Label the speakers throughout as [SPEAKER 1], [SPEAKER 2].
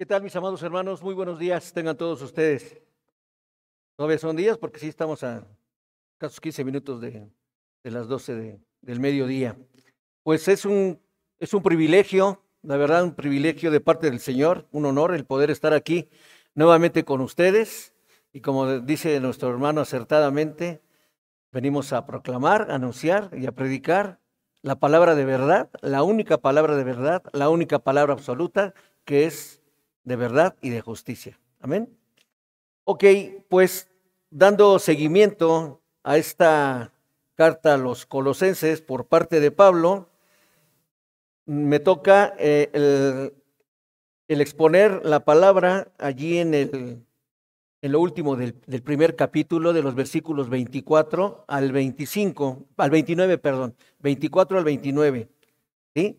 [SPEAKER 1] ¿Qué tal, mis amados hermanos? Muy buenos días, tengan todos ustedes. Todavía son días porque sí estamos a casi 15 minutos de las 12 del mediodía. Pues es un privilegio, la verdad, un privilegio de parte del Señor, un honor el poder estar aquí nuevamente con ustedes. Y como dice nuestro hermano acertadamente, venimos a proclamar, a anunciar y a predicar la palabra de verdad, la única palabra de verdad, la única palabra absoluta que es de verdad y de justicia. Amén. Ok, pues dando seguimiento a esta carta a los Colosenses por parte de Pablo, me toca el exponer la palabra allí en lo último del primer capítulo, de los versículos 24 al 25, al 29, perdón, 24 al 29. ¿Sí?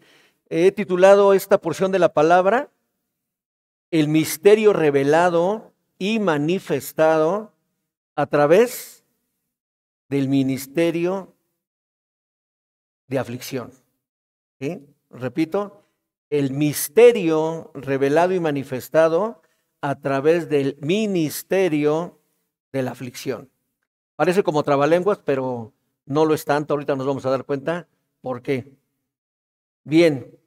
[SPEAKER 1] He titulado esta porción de la palabra el misterio revelado y manifestado a través del ministerio de aflicción. ¿Sí? Repito, el misterio revelado y manifestado a través del ministerio de la aflicción. Parece como trabalenguas, pero no lo es tanto. Ahorita nos vamos a dar cuenta por qué. Bien,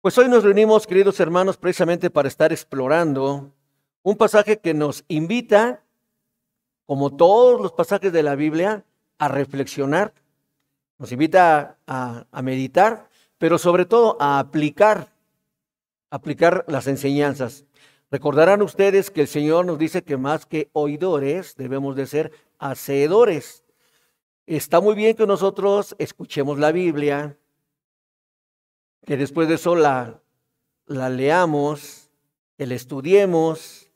[SPEAKER 1] pues hoy nos reunimos, queridos hermanos, precisamente para estar explorando un pasaje que nos invita, como todos los pasajes de la Biblia, a reflexionar, nos invita a meditar, pero sobre todo a aplicar las enseñanzas. Recordarán ustedes que el Señor nos dice que más que oidores debemos de ser hacedores. Está muy bien que nosotros escuchemos la Biblia, que después de eso la leamos, que la estudiemos,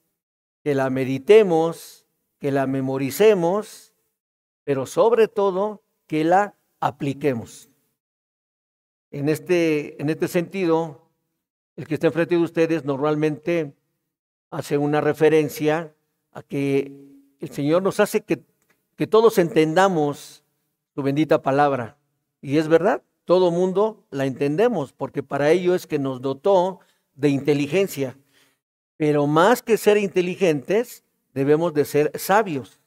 [SPEAKER 1] que la meditemos, que la memoricemos, pero sobre todo que la apliquemos. En este sentido, el que está enfrente de ustedes normalmente hace una referencia a que el Señor nos hace que todos entendamos su bendita palabra. Y es verdad, todo mundo la entendemos, porque para ello es que nos dotó de inteligencia. Pero más que ser inteligentes, debemos de ser sabios.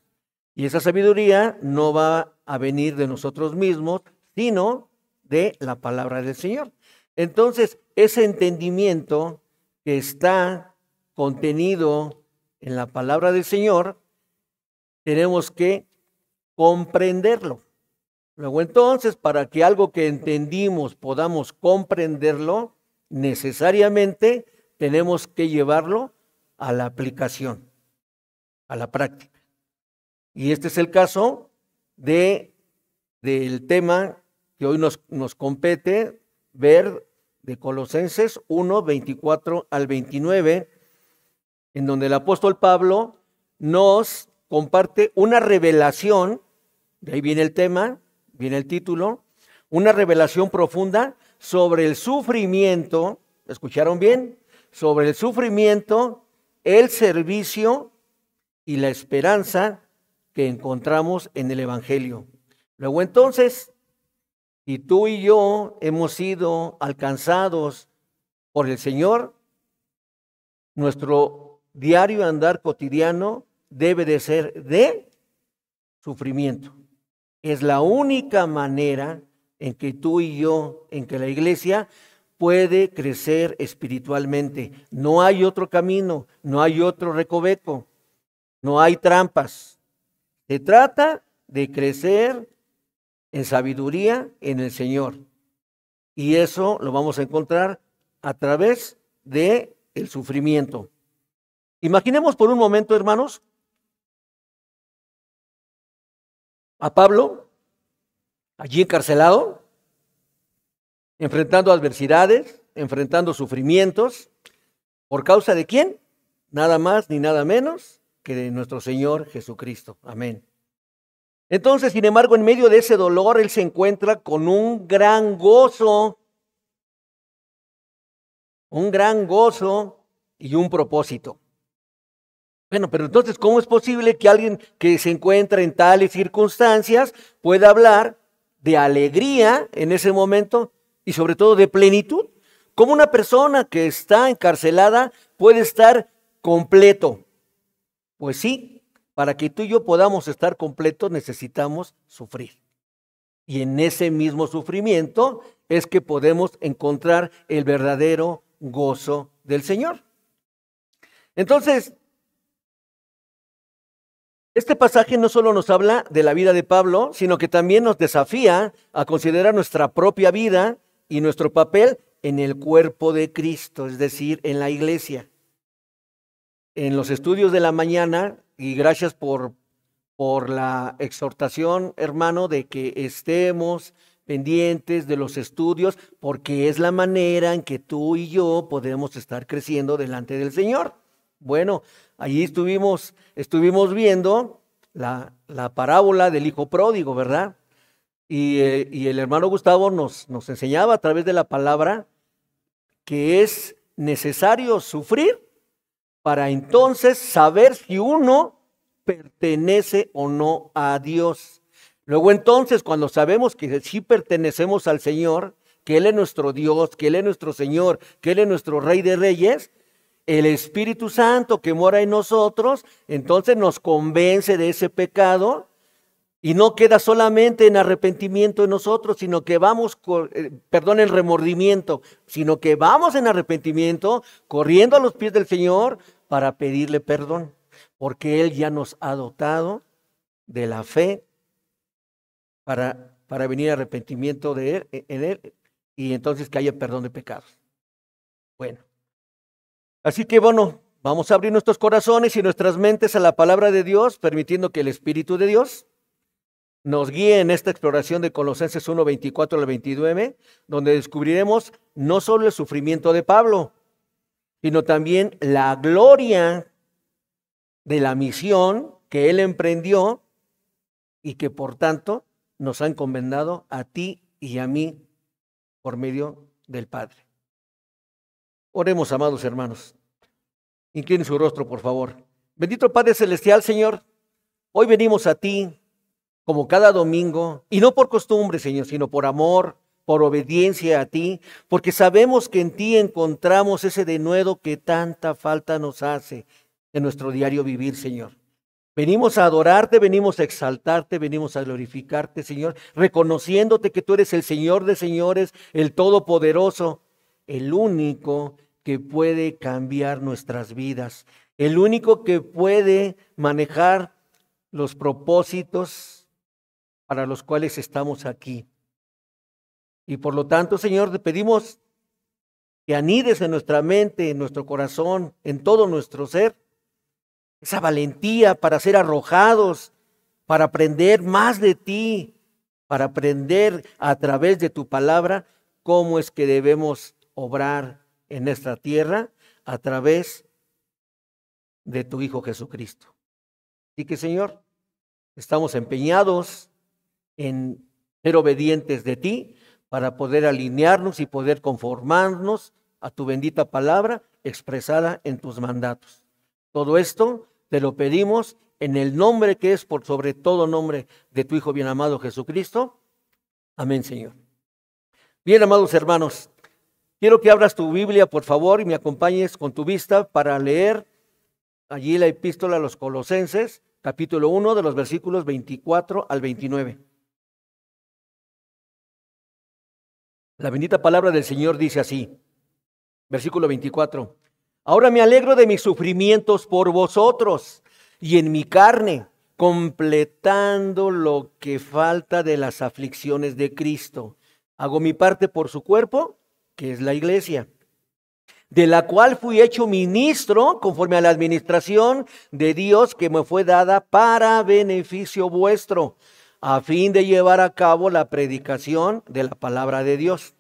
[SPEAKER 1] Y esa sabiduría no va a venir de nosotros mismos, sino de la palabra del Señor. Entonces, ese entendimiento que está contenido en la palabra del Señor, tenemos que comprenderlo. Luego entonces, para que algo que entendimos podamos comprenderlo, necesariamente tenemos que llevarlo a la aplicación, a la práctica. Y este es el caso del tema que hoy nos compete ver de Colosenses 1, 24 al 29, en donde el apóstol Pablo nos comparte una revelación, de ahí viene el tema, viene el título, una revelación profunda sobre el sufrimiento, ¿escucharon bien? Sobre el sufrimiento, el servicio y la esperanza que encontramos en el Evangelio. Luego entonces, si tú y yo hemos sido alcanzados por el Señor, nuestro diario andar cotidiano debe de ser de sufrimiento. Es la única manera en que tú y yo, en que la iglesia puede crecer espiritualmente. No hay otro camino, no hay otro recoveco, no hay trampas. Se trata de crecer en sabiduría en el Señor. Y eso lo vamos a encontrar a través de el sufrimiento. Imaginemos por un momento, hermanos, a Pablo allí encarcelado, enfrentando adversidades, enfrentando sufrimientos. ¿Por causa de quién? Nada más ni nada menos que de nuestro Señor Jesucristo. Amén. Entonces, sin embargo, en medio de ese dolor, él se encuentra con un gran gozo y un propósito. Bueno, pero entonces, ¿cómo es posible que alguien que se encuentra en tales circunstancias pueda hablar de alegría en ese momento y sobre todo de plenitud? ¿Cómo una persona que está encarcelada puede estar completo. Pues sí, para que tú y yo podamos estar completos necesitamos sufrir. Y en ese mismo sufrimiento es que podemos encontrar el verdadero gozo del Señor. Entonces, este pasaje no solo nos habla de la vida de Pablo, sino que también nos desafía a considerar nuestra propia vida y nuestro papel en el cuerpo de Cristo, es decir, en la iglesia. En los estudios de la mañana, y gracias por la exhortación, hermano, de que estemos pendientes de los estudios, porque es la manera en que tú y yo podemos estar creciendo delante del Señor. Bueno, allí estuvimos viendo la parábola del hijo pródigo, ¿verdad? Y el hermano Gustavo nos enseñaba a través de la palabra que es necesario sufrir para entonces saber si uno pertenece o no a Dios. Luego entonces, cuando sabemos que sí pertenecemos al Señor, que Él es nuestro Dios, que Él es nuestro Señor, que Él es nuestro Rey de Reyes, el Espíritu Santo que mora en nosotros, entonces nos convence de ese pecado y no queda solamente en arrepentimiento en nosotros, sino que vamos, en remordimiento, sino que vamos en arrepentimiento, corriendo a los pies del Señor para pedirle perdón, porque Él ya nos ha dotado de la fe para venir a arrepentimiento en Él y entonces que haya perdón de pecados. Bueno. Así que bueno, vamos a abrir nuestros corazones y nuestras mentes a la palabra de Dios, permitiendo que el Espíritu de Dios nos guíe en esta exploración de Colosenses 1, 24 al 29, donde descubriremos no solo el sufrimiento de Pablo, sino también la gloria de la misión que él emprendió y que por tanto nos ha encomendado a ti y a mí por medio del Padre. Oremos, amados hermanos. Inclinen su rostro, por favor. Bendito Padre Celestial, Señor, hoy venimos a ti como cada domingo, y no por costumbre, Señor, sino por amor, por obediencia a ti, porque sabemos que en ti encontramos ese denuedo que tanta falta nos hace en nuestro diario vivir, Señor. Venimos a adorarte, venimos a exaltarte, venimos a glorificarte, Señor, reconociéndote que tú eres el Señor de señores, el Todopoderoso, el único que puede cambiar nuestras vidas, el único que puede manejar los propósitos para los cuales estamos aquí. Y por lo tanto, Señor, te pedimos que anides en nuestra mente, en nuestro corazón, en todo nuestro ser, esa valentía para ser arrojados, para aprender más de ti, para aprender a través de tu palabra cómo es que debemos obrar en esta tierra a través de tu Hijo Jesucristo. Así que, Señor, estamos empeñados en ser obedientes de ti para poder alinearnos y poder conformarnos a tu bendita palabra expresada en tus mandatos. Todo esto te lo pedimos en el nombre que es por sobre todo nombre de tu Hijo bien amado Jesucristo. Amén, Señor. Bien, amados hermanos, quiero que abras tu Biblia, por favor, y me acompañes con tu vista para leer allí la epístola a los Colosenses, capítulo 1, de los versículos 24 al 29. La bendita palabra del Señor dice así, versículo 24. Ahora me alegro de mis sufrimientos por vosotros y en mi carne, completando lo que falta de las aflicciones de Cristo. Hago mi parte por su cuerpo, que es la iglesia, de la cual fui hecho ministro conforme a la administración de Dios que me fue dada para beneficio vuestro, a fin de llevar a cabo la predicación de la palabra de Dios.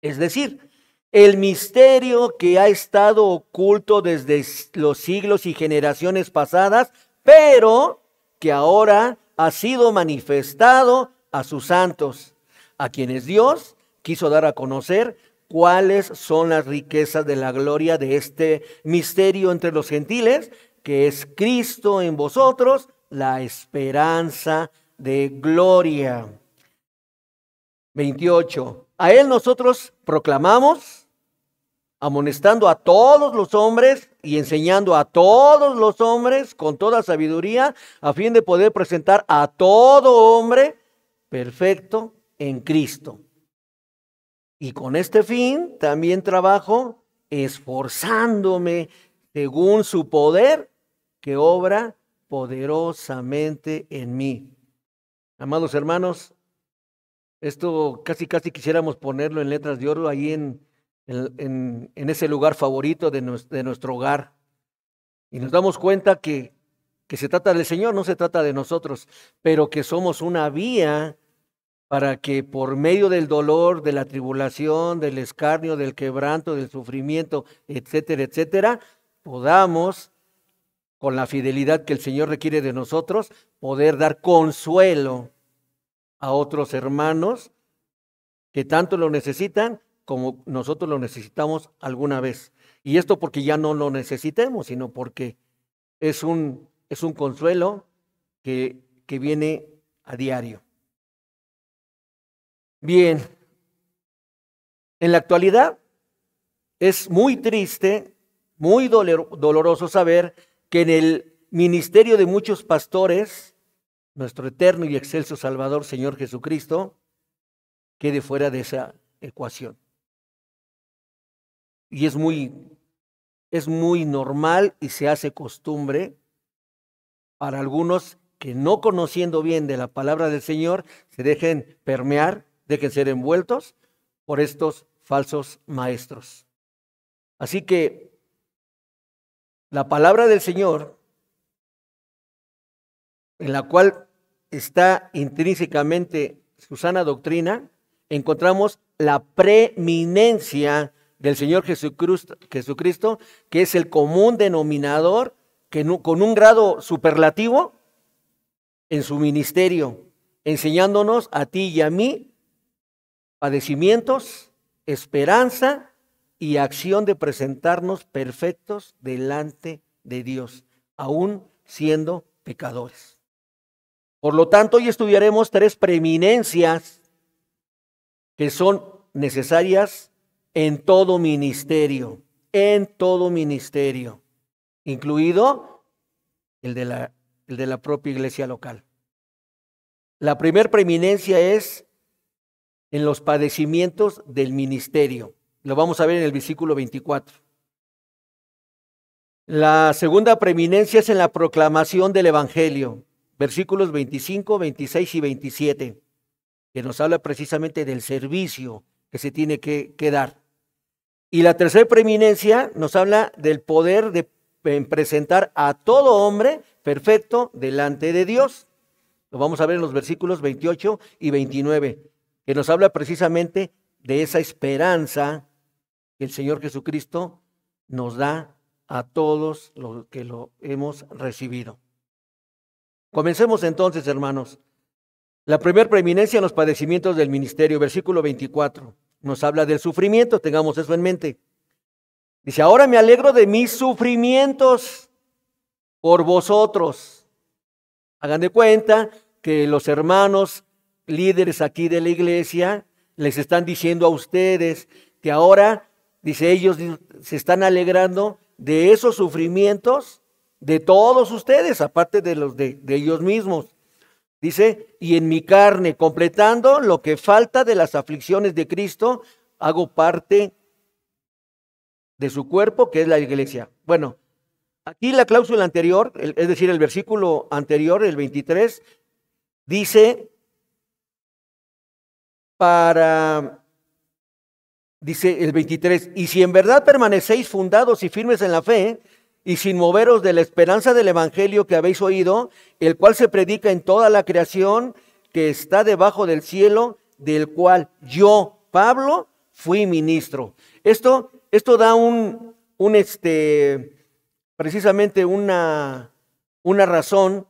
[SPEAKER 1] Es decir, el misterio que ha estado oculto desde los siglos y generaciones pasadas, pero que ahora ha sido manifestado a sus santos, a quienes Dios quiso dar a conocer cuáles son las riquezas de la gloria de este misterio entre los gentiles, que es Cristo en vosotros, la esperanza de gloria. 28. A Él nosotros proclamamos, amonestando a todos los hombres y enseñando a todos los hombres con toda sabiduría, a fin de poder presentar a todo hombre perfecto en Cristo. Y con este fin también trabajo esforzándome según su poder que obra poderosamente en mí. Amados hermanos, esto casi quisiéramos ponerlo en letras de oro ahí en ese lugar favorito de nuestro hogar. Y nos damos cuenta que se trata del Señor, no se trata de nosotros, pero que somos una vía para que por medio del dolor, de la tribulación, del escarnio, del quebranto, del sufrimiento, etcétera, etcétera, podamos, con la fidelidad que el Señor requiere de nosotros, poder dar consuelo a otros hermanos que tanto lo necesitan como nosotros lo necesitamos alguna vez. Y esto porque ya no lo necesitemos, sino porque es un consuelo que viene a diario. Bien, en la actualidad es muy triste, muy doloroso saber que en el ministerio de muchos pastores, nuestro eterno y excelso Salvador, Señor Jesucristo, quede fuera de esa ecuación. Y es muy normal y se hace costumbre para algunos que no conociendo bien de la palabra del Señor, se dejen permear, dejen ser envueltos por estos falsos maestros. Así que la palabra del Señor, en la cual está intrínsecamente su sana doctrina, encontramos la preeminencia del Señor Jesucristo, que es el común denominador, que con un grado superlativo en su ministerio, enseñándonos a ti y a mí padecimientos, esperanza y acción de presentarnos perfectos delante de Dios, aún siendo pecadores. Por lo tanto, hoy estudiaremos 3 preeminencias que son necesarias en todo ministerio, incluido el de la propia iglesia local. La primera preeminencia es en los padecimientos del ministerio. Lo vamos a ver en el versículo 24. La segunda preeminencia es en la proclamación del evangelio, versículos 25, 26 y 27, que nos habla precisamente del servicio que se tiene que dar. Y la tercera preeminencia nos habla del poder de presentar a todo hombre perfecto delante de Dios. Lo vamos a ver en los versículos 28 y 29, que nos habla precisamente de esa esperanza que el Señor Jesucristo nos da a todos los que lo hemos recibido. Comencemos entonces, hermanos. La primera preeminencia en los padecimientos del ministerio, versículo 24, nos habla del sufrimiento, tengamos eso en mente. Dice, ahora me alegro de mis sufrimientos por vosotros. Hagan de cuenta que los hermanos líderes aquí de la iglesia les están diciendo a ustedes que ahora, dice, ellos se están alegrando de esos sufrimientos de todos ustedes, aparte de los de ellos mismos. Dice, y en mi carne, completando lo que falta de las aflicciones de Cristo, hago parte de su cuerpo, que es la iglesia. Bueno, aquí la cláusula anterior, es decir, el versículo anterior, el 23, dice, dice el 23, y si en verdad permanecéis fundados y firmes en la fe, y sin moveros de la esperanza del evangelio que habéis oído, el cual se predica en toda la creación que está debajo del cielo, del cual yo, Pablo, fui ministro. Esto da precisamente una razón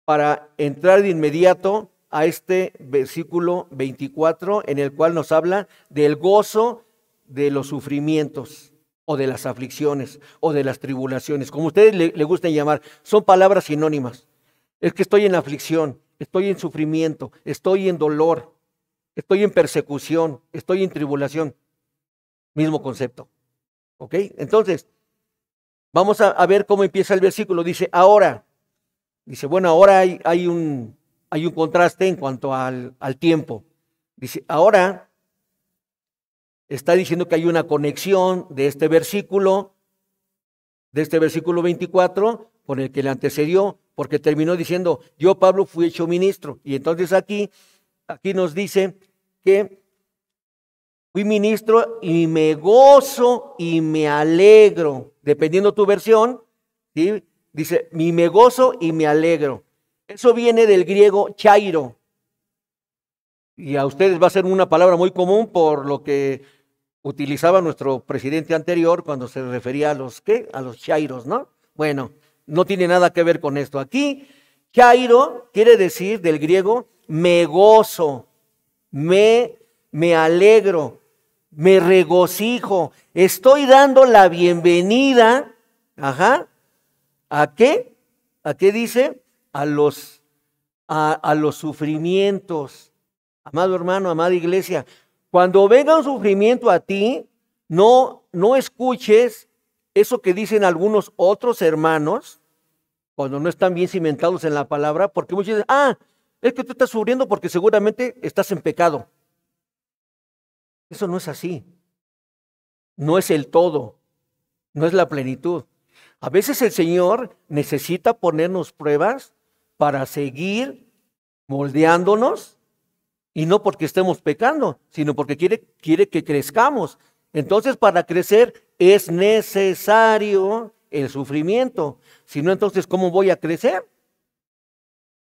[SPEAKER 1] para entrar de inmediato a este versículo 24, en el cual nos habla del gozo de los sufrimientos, o de las aflicciones, o de las tribulaciones, como ustedes le gusten llamar. Son palabras sinónimas. Es que estoy en aflicción, estoy en sufrimiento, estoy en dolor, estoy en persecución, estoy en tribulación. Mismo concepto. ¿Ok? Entonces, vamos a ver cómo empieza el versículo. Dice, ahora. Dice, bueno, ahora hay un contraste en cuanto al tiempo. Dice, ahora está diciendo que hay una conexión de este versículo 24, con el que le antecedió, porque terminó diciendo, yo Pablo fui hecho ministro. Y entonces aquí nos dice que fui ministro y me gozo y me alegro, dependiendo tu versión, ¿sí? Dice, y me gozo y me alegro. Eso viene del griego chairo. Y a ustedes va a ser una palabra muy común por lo que utilizaba nuestro presidente anterior cuando se refería a los, ¿qué? A los chairos, ¿no? Bueno, no tiene nada que ver con esto. Aquí, chairo quiere decir del griego, me gozo, me alegro, me regocijo. Estoy dando la bienvenida, ¿a qué? ¿A qué dice? A los sufrimientos. Amado hermano, amada iglesia, cuando venga un sufrimiento a ti, no escuches eso que dicen algunos otros hermanos, cuando no están bien cimentados en la palabra, porque muchos dicen, es que tú estás sufriendo porque seguramente estás en pecado. Eso no es así. No es el todo, no es la plenitud. A veces el Señor necesita ponernos pruebas para seguir moldeándonos, y no porque estemos pecando, sino porque quiere que crezcamos. Entonces, para crecer es necesario el sufrimiento. Si no, entonces, ¿cómo voy a crecer?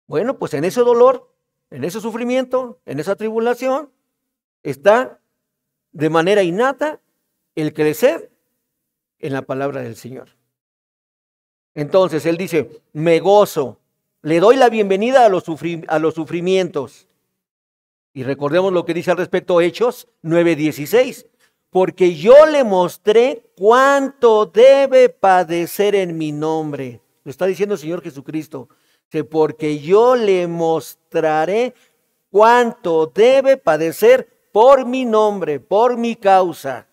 [SPEAKER 1] Bueno, pues en ese dolor, en ese sufrimiento, en esa tribulación, está de manera innata el crecer en la palabra del Señor. Entonces, Él dice, me gozo, le doy la bienvenida a los sufrimientos. Y recordemos lo que dice al respecto Hechos 9:16. Porque yo le mostré cuánto debe padecer en mi nombre. Lo está diciendo el Señor Jesucristo. Porque yo le mostraré cuánto debe padecer por mi nombre, por mi causa.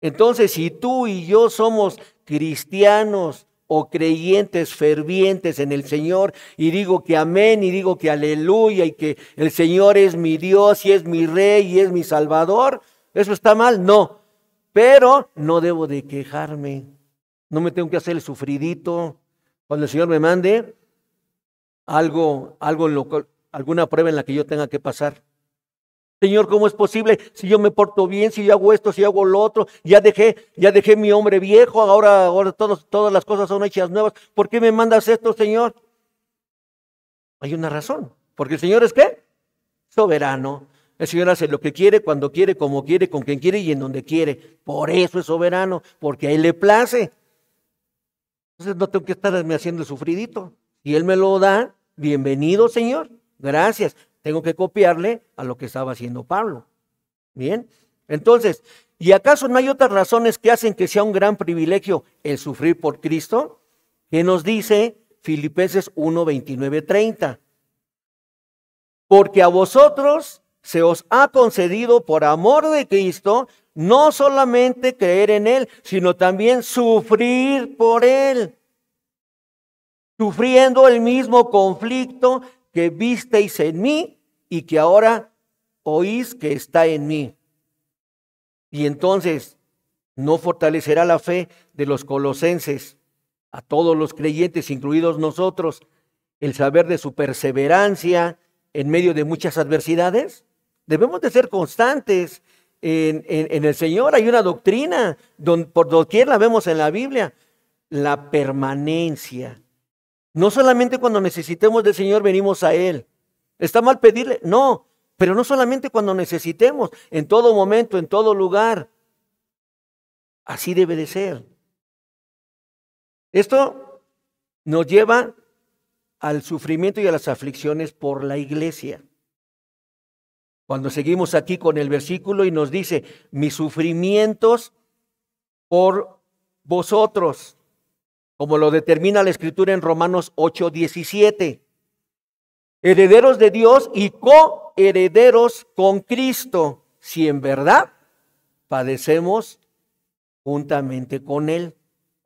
[SPEAKER 1] Entonces, si tú y yo somos cristianos o creyentes fervientes en el Señor, y digo que amén, y digo que aleluya, y que el Señor es mi Dios, y es mi Rey, y es mi Salvador, ¿eso está mal? No, pero no debo de quejarme, no me tengo que hacer el sufridito. Cuando el Señor me mande alguna prueba en la que yo tenga que pasar. Señor, ¿cómo es posible? Si yo me porto bien, si yo hago esto, si hago lo otro, ya dejé mi hombre viejo, ahora todas las cosas son hechas nuevas. ¿Por qué me mandas esto, Señor? Hay una razón. Porque el Señor es ¿qué? Soberano. El Señor hace lo que quiere, cuando quiere, como quiere, con quien quiere y en donde quiere. Por eso es soberano, porque a Él le place. Entonces no tengo que estarme haciendo el sufridito. Si Él me lo da, bienvenido, Señor. Gracias. Tengo que copiarle a lo que estaba haciendo Pablo. Bien, entonces, ¿y acaso no hay otras razones que hacen que sea un gran privilegio el sufrir por Cristo? ¿Qué nos dice Filipenses 1:29-30? Porque a vosotros se os ha concedido por amor de Cristo no solamente creer en Él, sino también sufrir por Él, sufriendo el mismo conflicto que visteis en mí y que ahora oís que está en mí. Y entonces, ¿no fortalecerá la fe de los colosenses a todos los creyentes, incluidos nosotros, el saber de su perseverancia en medio de muchas adversidades? Debemos de ser constantes en el Señor. Hay una doctrina, por doquier la vemos en la Biblia, la permanencia. No solamente cuando necesitemos del Señor venimos a Él. ¿Está mal pedirle? No, pero no solamente cuando necesitemos, en todo momento, en todo lugar. Así debe de ser. Esto nos lleva al sufrimiento y a las aflicciones por la iglesia. Cuando seguimos aquí con el versículo y nos dice, mis sufrimientos por vosotros, como lo determina la Escritura en Romanos 8:17. Herederos de Dios y coherederos con Cristo, si en verdad padecemos juntamente con Él.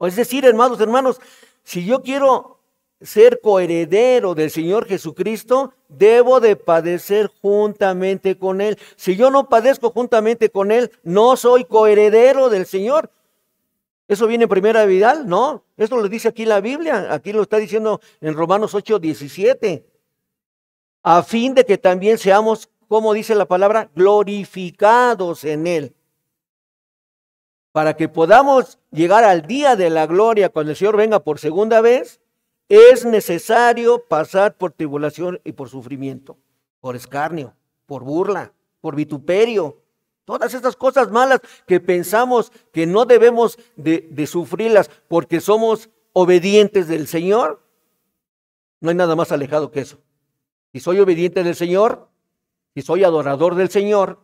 [SPEAKER 1] Es decir, hermanos, si yo quiero ser coheredero del Señor Jesucristo, debo de padecer juntamente con Él. Si yo no padezco juntamente con Él, no soy coheredero del Señor. ¿Eso viene en Primera de Vidal? No, esto lo dice aquí la Biblia, aquí lo está diciendo en Romanos 8:17. A fin de que también seamos, como dice la palabra, glorificados en Él. Para que podamos llegar al día de la gloria, cuando el Señor venga por segunda vez, es necesario pasar por tribulación y por sufrimiento, por escarnio, por burla, por vituperio. Todas estas cosas malas que pensamos que no debemos de sufrirlas porque somos obedientes del Señor, no hay nada más alejado que eso. Si soy obediente del Señor, si soy adorador del Señor,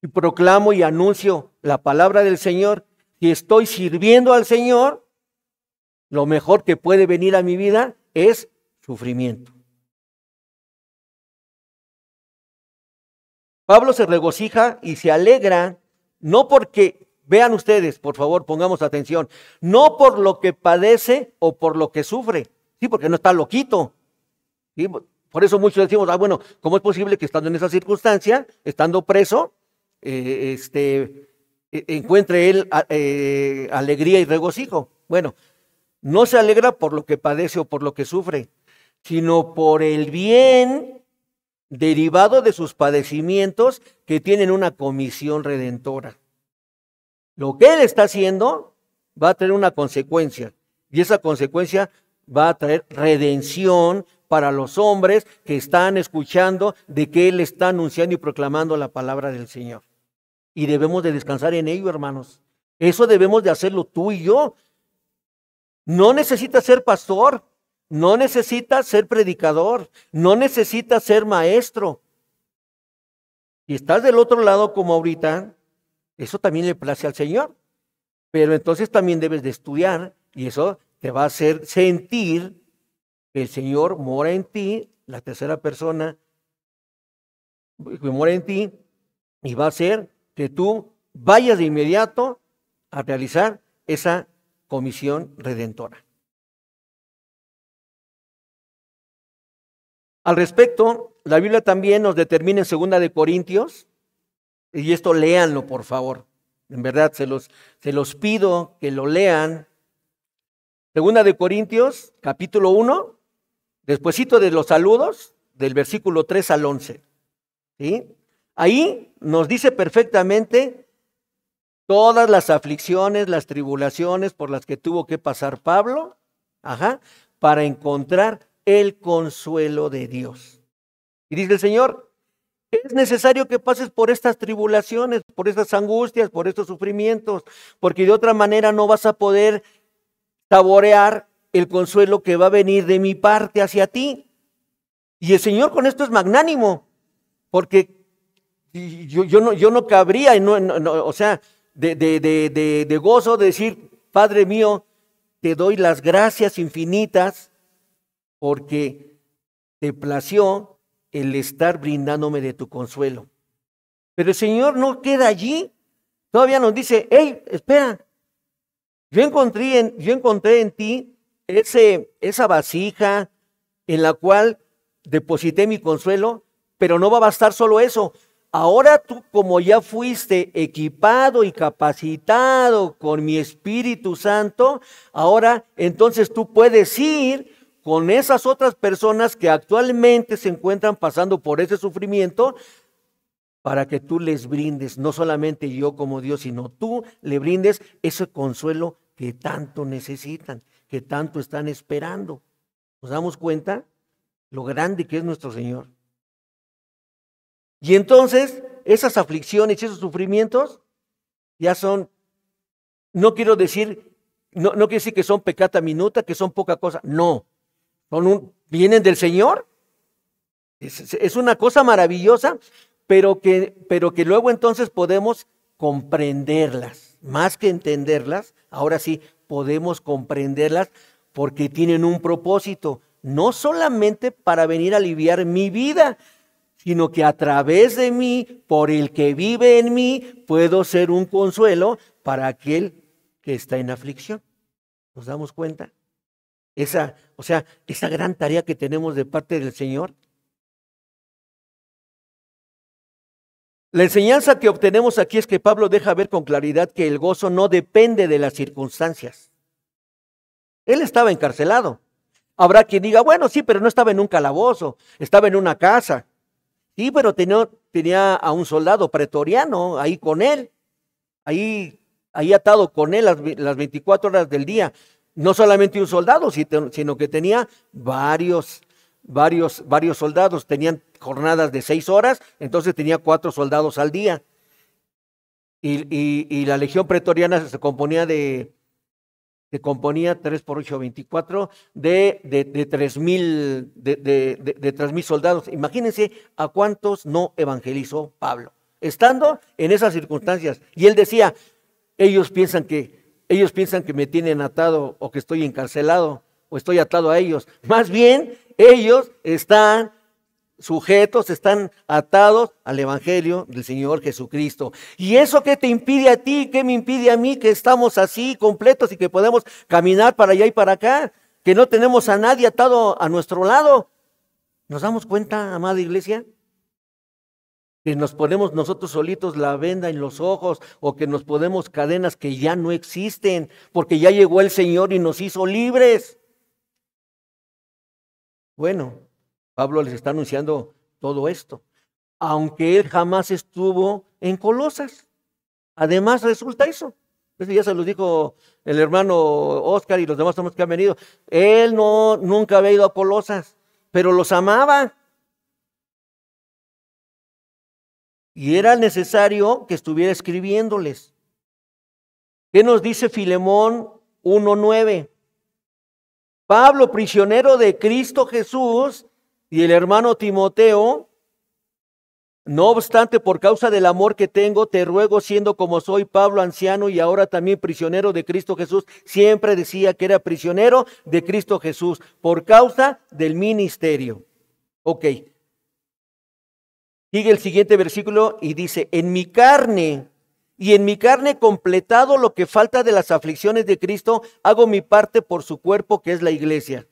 [SPEAKER 1] y proclamo y anuncio la palabra del Señor, y estoy sirviendo al Señor, lo mejor que puede venir a mi vida es sufrimiento. Pablo se regocija y se alegra, no porque, vean ustedes, por favor, pongamos atención, no por lo que padece o por lo que sufre, sí, porque no está loquito. ¿Sí? Por eso muchos decimos, bueno, ¿cómo es posible que estando en esa circunstancia, estando preso, encuentre él alegría y regocijo? Bueno, no se alegra por lo que padece o por lo que sufre, sino por el bien derivado de sus padecimientos que tienen una comisión redentora. Lo que él está haciendo va a tener una consecuencia, y esa consecuencia va a traer redención para los hombres que están escuchando de que él está anunciando y proclamando la palabra del Señor. Y debemos de descansar en ello, hermanos. Eso debemos de hacerlo tú y yo. No necesitas ser pastor, no necesitas ser predicador, no necesitas ser maestro. Si estás del otro lado como ahorita, eso también le place al Señor. Pero entonces también debes de estudiar y eso te va a hacer sentir que el Señor mora en ti, la tercera persona que mora en ti, y va a hacer que tú vayas de inmediato a realizar esa comisión redentora. Al respecto, la Biblia también nos determina en 2 de Corintios, y esto léanlo por favor, en verdad se los pido que lo lean. 2 de Corintios, capítulo 1, despuesito de los saludos, del versículo 3 al 11. ¿Sí? Ahí nos dice perfectamente todas las aflicciones, las tribulaciones por las que tuvo que pasar Pablo, para encontrar el consuelo de Dios. Y dice el Señor, es necesario que pases por estas tribulaciones, por estas angustias, por estos sufrimientos, porque de otra manera no vas a poder saborear el consuelo que va a venir de mi parte hacia ti. Y el Señor con esto es magnánimo, porque yo no cabría, o sea, de gozo de decir, Padre mío, te doy las gracias infinitas porque te plació el estar brindándome de tu consuelo. Pero el Señor no queda allí, todavía nos dice, hey, espera, yo encontré en ti esa vasija en la cual deposité mi consuelo, pero no va a bastar solo eso. Ahora tú, como ya fuiste equipado y capacitado con mi Espíritu Santo, ahora entonces tú puedes ir con esas otras personas que actualmente se encuentran pasando por ese sufrimiento para que tú les brindes, no solamente yo como Dios, sino tú le brindes ese consuelo que tanto necesitan, que tanto están esperando. ¿Nos damos cuenta lo grande que es nuestro Señor? Y entonces esas aflicciones y esos sufrimientos ya son, no quiero decir que son peccata minuta, que son poca cosa, no. Vienen del Señor, es una cosa maravillosa, pero que luego entonces podemos comprenderlas, más que entenderlas, ahora sí podemos comprenderlas porque tienen un propósito, no solamente para venir a aliviar mi vida, sino que a través de mí, por el que vive en mí, puedo ser un consuelo para aquel que está en aflicción. ¿Nos damos cuenta? Esa gran tarea que tenemos de parte del Señor. La enseñanza que obtenemos aquí es que Pablo deja ver con claridad que el gozo no depende de las circunstancias. Él estaba encarcelado. Habrá quien diga, bueno, sí, pero no estaba en un calabozo, estaba en una casa. Sí, pero tenía a un soldado pretoriano ahí con él, ahí atado con él las 24 horas del día. No solamente un soldado, sino que tenía varios soldados. Tenían jornadas de 6 horas, entonces tenía 4 soldados al día. Y la legión pretoriana se componía 3 por 8, 24, de 3,000 soldados. Imagínense a cuántos no evangelizó Pablo, estando en esas circunstancias. Y él decía, ellos piensan que me tienen atado o que estoy encarcelado o estoy atado a ellos. Más bien, ellos están sujetos, están atados al evangelio del Señor Jesucristo. ¿Y eso qué te impide a ti? ¿Qué me impide a mí? Que estamos así completos y que podemos caminar para allá y para acá, que no tenemos a nadie atado a nuestro lado. ¿Nos damos cuenta, amada iglesia? Que nos ponemos nosotros solitos la venda en los ojos, o que nos ponemos cadenas que ya no existen, porque ya llegó el Señor y nos hizo libres. Bueno, Pablo les está anunciando todo esto, aunque él jamás estuvo en Colosas. Además resulta eso. Eso ya se lo dijo el hermano Oscar y los demás hombres que han venido. Él nunca había ido a Colosas, pero los amaba. Y era necesario que estuviera escribiéndoles. ¿Qué nos dice Filemón 1:9? Pablo, prisionero de Cristo Jesús, y el hermano Timoteo, no obstante, por causa del amor que tengo, te ruego, siendo como soy Pablo, anciano y ahora también prisionero de Cristo Jesús. Siempre decía que era prisionero de Cristo Jesús por causa del ministerio. Ok. Sigue el siguiente versículo y dice, en mi carne completado lo que falta de las aflicciones de Cristo, hago mi parte por su cuerpo, que es la iglesia.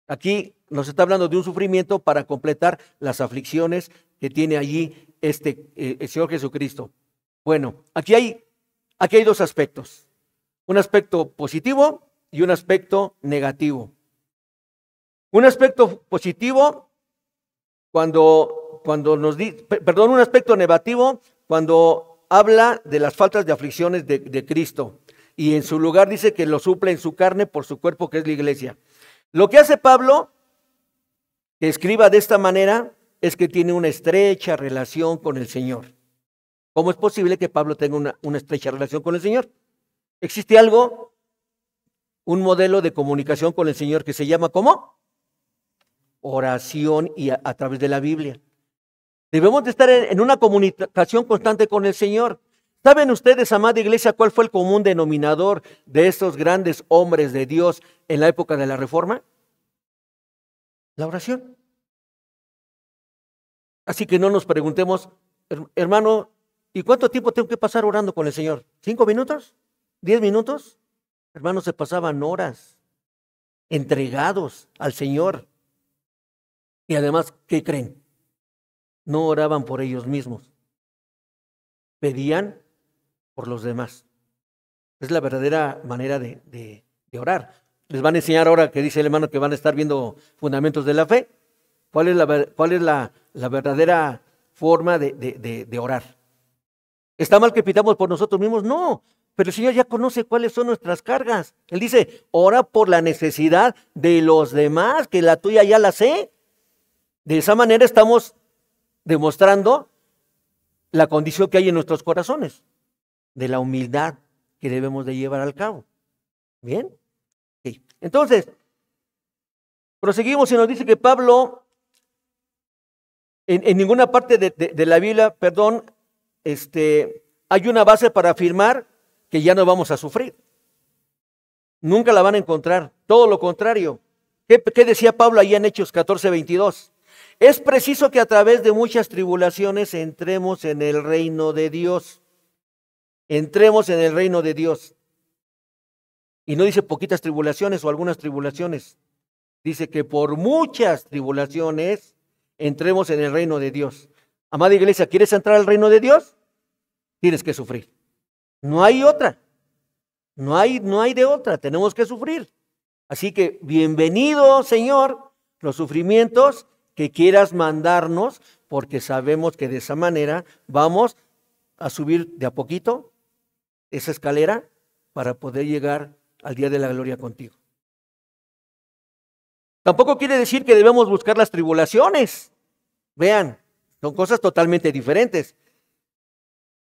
[SPEAKER 1] Aquí nos está hablando de un sufrimiento para completar las aflicciones que tiene allí el Señor Jesucristo. Bueno, aquí hay 2 aspectos. Un aspecto positivo y un aspecto negativo. Un aspecto positivo un aspecto negativo cuando habla de las faltas de aflicciones de Cristo. Y en su lugar dice que lo suple en su carne por su cuerpo, que es la iglesia. Lo que hace Pablo, que escriba de esta manera, es que tiene una estrecha relación con el Señor. ¿Cómo es posible que Pablo tenga una estrecha relación con el Señor? Existe un modelo de comunicación con el Señor que se llama ¿cómo? Oración y a través de la Biblia. Debemos de estar en una comunicación constante con el Señor. ¿Saben ustedes, amada iglesia, cuál fue el común denominador de estos grandes hombres de Dios en la época de la Reforma? La oración. Así que no nos preguntemos, hermano, ¿y cuánto tiempo tengo que pasar orando con el Señor? ¿5 minutos? ¿10 minutos? Hermanos, se pasaban horas entregados al Señor. Y además, ¿qué creen? No oraban por ellos mismos. Pedían por los demás. Es la verdadera manera de orar. Les van a enseñar ahora, que dice el hermano, que van a estar viendo fundamentos de la fe. ¿Cuál es la verdadera forma de orar? ¿Está mal que pidamos por nosotros mismos? No, pero el Señor ya conoce cuáles son nuestras cargas. Él dice, ora por la necesidad de los demás, que la tuya ya la sé. De esa manera estamos demostrando la condición que hay en nuestros corazones, de la humildad que debemos de llevar al cabo. ¿Bien? Sí. Entonces, proseguimos y nos dice que Pablo, en ninguna parte de la Biblia, hay una base para afirmar que ya no vamos a sufrir. Nunca la van a encontrar, todo lo contrario. ¿Qué decía Pablo ahí en Hechos 14:22? Es preciso que a través de muchas tribulaciones entremos en el reino de Dios. Entremos en el reino de Dios. Y no dice poquitas tribulaciones o algunas tribulaciones. Dice que por muchas tribulaciones entremos en el reino de Dios. Amada iglesia, ¿quieres entrar al reino de Dios? Tienes que sufrir. No hay otra. No hay de otra. Tenemos que sufrir. Así que bienvenido, Señor, los sufrimientos que quieras mandarnos, porque sabemos que de esa manera vamos a subir de a poquito esa escalera para poder llegar al día de la gloria contigo. Tampoco quiere decir que debemos buscar las tribulaciones. Vean, son cosas totalmente diferentes.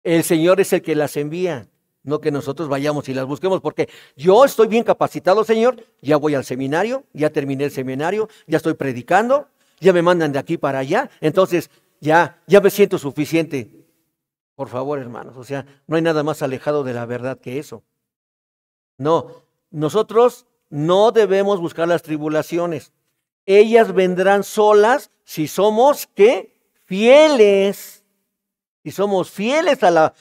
[SPEAKER 1] El Señor es el que las envía, no que nosotros vayamos y las busquemos, porque yo estoy bien capacitado, Señor, ya voy al seminario, ya terminé el seminario, ya estoy predicando, ya me mandan de aquí para allá, entonces ya me siento suficiente. Por favor, hermanos, o sea, no hay nada más alejado de la verdad que eso. No, nosotros no debemos buscar las tribulaciones. Ellas vendrán solas si somos, ¿qué? Fieles. Si somos fieles a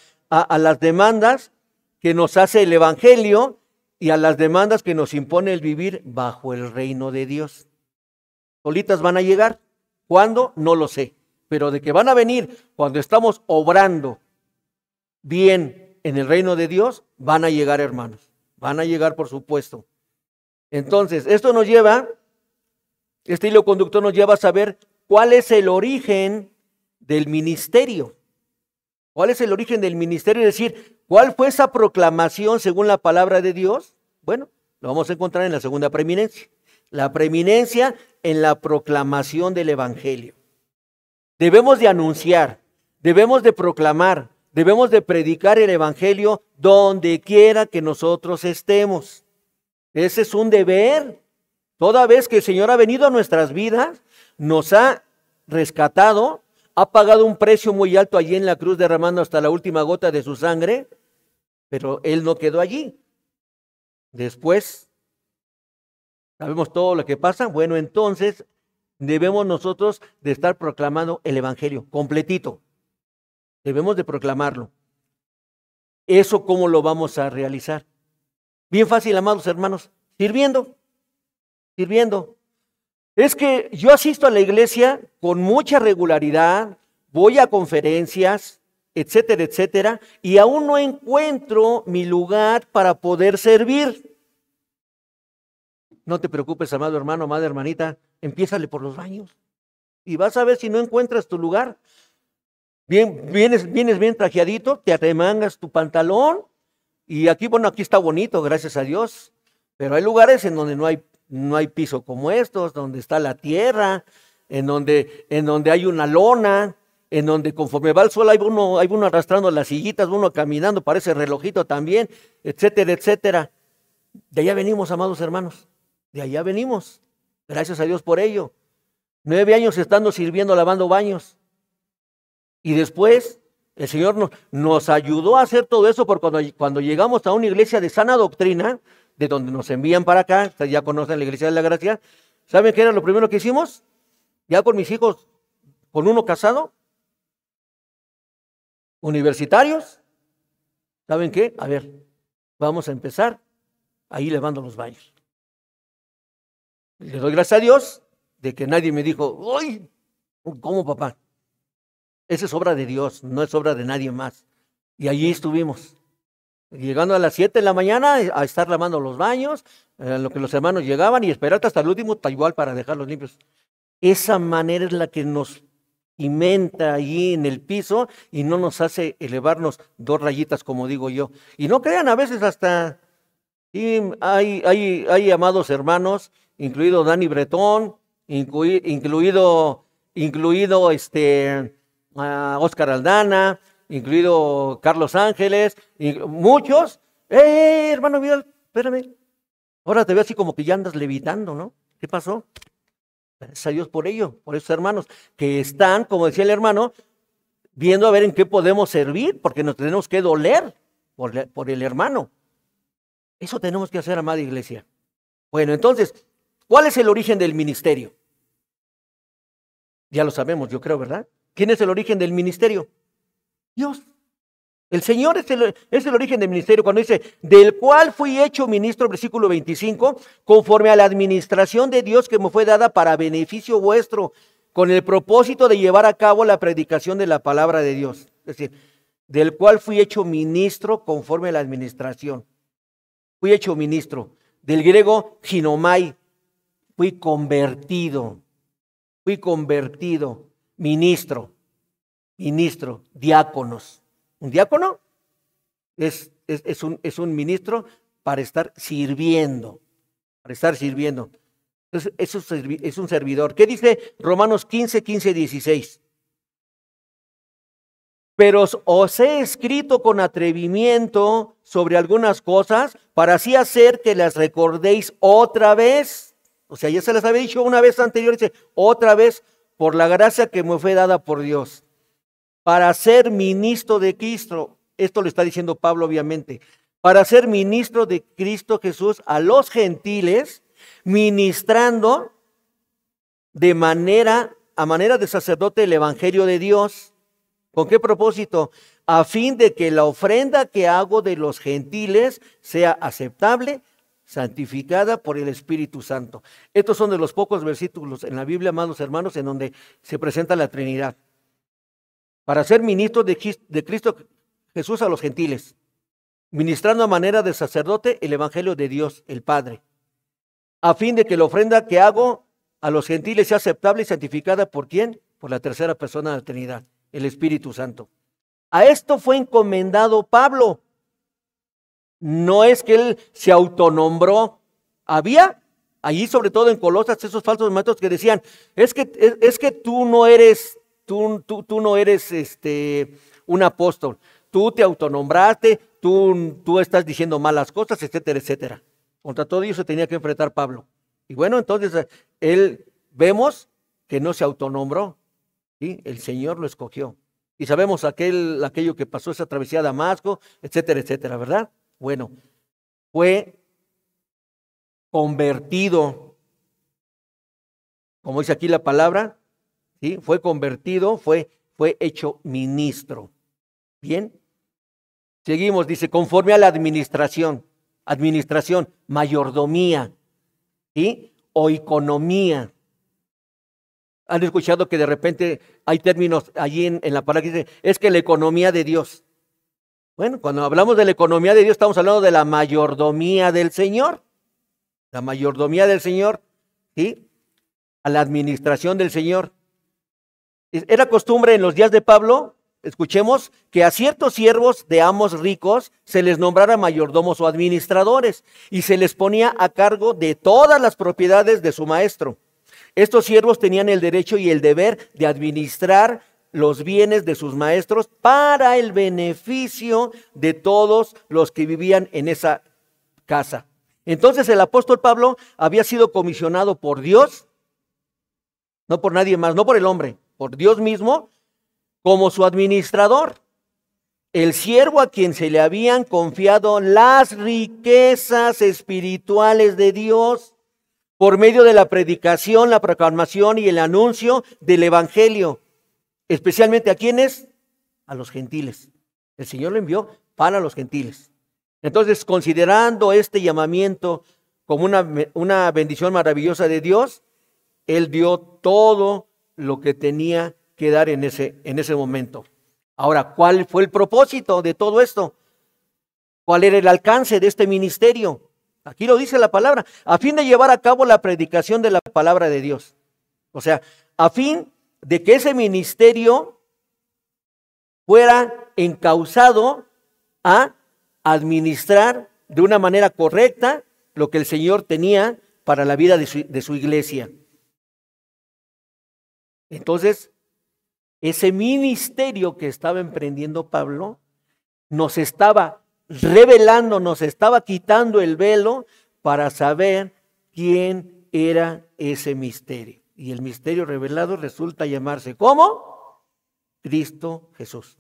[SPEAKER 1] las demandas que nos hace el Evangelio y a las demandas que nos impone el vivir bajo el reino de Dios. Solitas van a llegar. ¿Cuándo? No lo sé. Pero de que van a venir cuando estamos obrando bien en el reino de Dios, van a llegar, hermanos. Van a llegar, por supuesto. Entonces, esto nos lleva, este hilo conductor nos lleva a saber cuál es el origen del ministerio. ¿Cuál es el origen del ministerio? Es decir, ¿cuál fue esa proclamación según la palabra de Dios? Bueno, lo vamos a encontrar en la segunda preeminencia. La preeminencia en la proclamación del Evangelio. Debemos de anunciar, debemos de proclamar, debemos de predicar el Evangelio donde quiera que nosotros estemos. Ese es un deber. Toda vez que el Señor ha venido a nuestras vidas, nos ha rescatado, ha pagado un precio muy alto allí en la cruz, derramando hasta la última gota de su sangre, pero Él no quedó allí. Después, ¿sabemos todo lo que pasa? Bueno, entonces debemos nosotros de estar proclamando el Evangelio completito. Debemos de proclamarlo. ¿Eso cómo lo vamos a realizar? Bien fácil, amados hermanos, sirviendo. Es que yo asisto a la iglesia con mucha regularidad, voy a conferencias, etcétera, etcétera, y aún no encuentro mi lugar para poder servir. No te preocupes, amado hermano, amada hermanita, empiézale por los baños y vas a ver si no encuentras tu lugar. Vienes bien trajeadito, te arremangas tu pantalón y aquí, bueno, aquí está bonito, gracias a Dios, pero hay lugares en donde no hay piso como estos, donde está la tierra, en donde hay una lona, en donde conforme va el sol hay uno arrastrando las sillitas, uno caminando, parece relojito también, etcétera, etcétera. De allá venimos, amados hermanos, de allá venimos, gracias a Dios por ello. 9 años estando sirviendo, lavando baños. Y después el Señor nos ayudó a hacer todo eso, porque cuando llegamos a una iglesia de sana doctrina, de donde nos envían para acá, ustedes ya conocen la Iglesia de la Gracia, ¿saben qué era lo primero que hicimos? Ya con mis hijos, con uno casado, universitarios, ¿saben qué? A ver, vamos a empezar ahí lavando los baños. Le doy gracias a Dios de que nadie me dijo, ¡ay! ¿Cómo, papá? Esa es obra de Dios, no es obra de nadie más. Y allí estuvimos. Llegando a las 7 de la mañana a estar lavando los baños, lo que los hermanos llegaban y esperar hasta el último, igual para dejarlos limpios. Esa manera es la que nos cimenta allí en el piso y no nos hace elevarnos 2 rayitas, como digo yo. Y no crean, a veces hasta hay amados hermanos, incluido Dani Bretón, incluido Oscar Aldana, incluido Carlos Ángeles, y muchos. Hermano, mira, espérame. Ahora te veo así como que ya andas levitando, ¿no? ¿Qué pasó? Gracias a Dios por ello, por esos hermanos que están, como decía el hermano, viendo a ver en qué podemos servir, porque nos tenemos que doler por el hermano. Eso tenemos que hacer, amada iglesia. Bueno, entonces, ¿cuál es el origen del ministerio? Ya lo sabemos, yo creo, ¿verdad? ¿Quién es el origen del ministerio? Dios. El Señor es el origen del ministerio. Cuando dice, del cual fui hecho ministro, versículo 25, conforme a la administración de Dios que me fue dada para beneficio vuestro, con el propósito de llevar a cabo la predicación de la palabra de Dios. Es decir, del cual fui hecho ministro conforme a la administración. Fui hecho ministro. Del griego, ginomai, fui convertido, ministro, diáconos. Un diácono es un ministro para estar sirviendo, Entonces, eso es un servidor. ¿Qué dice Romanos 15, 16? Pero os he escrito con atrevimiento sobre algunas cosas para así hacer que las recordéis otra vez. O sea, ya se las había dicho una vez anterior, dice otra vez, por la gracia que me fue dada por Dios, para ser ministro de Cristo. Esto lo está diciendo Pablo, obviamente. Para ser ministro de Cristo Jesús a los gentiles, ministrando a manera de sacerdote el evangelio de Dios. ¿Con qué propósito? A fin de que la ofrenda que hago de los gentiles sea aceptable, santificada por el Espíritu Santo. Estos son de los pocos versículos en la Biblia, amados hermanos, en donde se presenta la Trinidad. Para ser ministro de Cristo Jesús a los gentiles, ministrando a manera de sacerdote el evangelio de Dios, el Padre, a fin de que la ofrenda que hago a los gentiles sea aceptable y santificada ¿por quién? Por la tercera persona de la Trinidad, el Espíritu Santo. A esto fue encomendado Pablo. No es que él se autonombró. Había allí, sobre todo en Colosas, esos falsos maestros que decían, es que tú no eres un apóstol. Tú te autonombraste, tú estás diciendo malas cosas, etcétera, etcétera. Contra todo ello se tenía que enfrentar Pablo. Y bueno, entonces él vemos que no se autonombró, ¿sí? El Señor lo escogió. Y sabemos aquello que pasó, esa travesía a Damasco, etcétera, etcétera, ¿verdad? Bueno, fue convertido, como dice aquí la palabra, ¿sí? Fue convertido, fue hecho ministro. Bien, seguimos, dice, conforme a la administración, mayordomía, ¿sí? O economía. ¿Han escuchado que de repente hay términos allí en la palabra que dice, es que la economía de Dios? Bueno, cuando hablamos de la economía de Dios, estamos hablando de la mayordomía del Señor. La mayordomía del Señor, ¿sí? A la administración del Señor. Era costumbre en los días de Pablo, escuchemos, que a ciertos siervos de amos ricos se les nombrara mayordomos o administradores y se les ponía a cargo de todas las propiedades de su maestro. Estos siervos tenían el derecho y el deber de administrar los bienes de sus maestros para el beneficio de todos los que vivían en esa casa. Entonces el apóstol Pablo había sido comisionado por Dios, no por nadie más, no por el hombre, por Dios mismo, como su administrador, el siervo a quien se le habían confiado las riquezas espirituales de Dios por medio de la predicación, la proclamación y el anuncio del evangelio, especialmente ¿a quiénes? A los gentiles. El Señor lo envió para los gentiles. Entonces, considerando este llamamiento como una bendición maravillosa de Dios, Él dio todo lo que tenía que dar en ese momento. Ahora, ¿cuál fue el propósito de todo esto? ¿Cuál era el alcance de este ministerio? Aquí lo dice la palabra, a fin de llevar a cabo la predicación de la palabra de Dios. O sea, a fin de que ese ministerio fuera encauzado a administrar de una manera correcta lo que el Señor tenía para la vida de su iglesia. Entonces, ese ministerio que estaba emprendiendo Pablo nos estaba revelando, nos estaba quitando el velo para saber quién era ese misterio. Y el misterio revelado resulta llamarse ¿cómo? Cristo Jesús.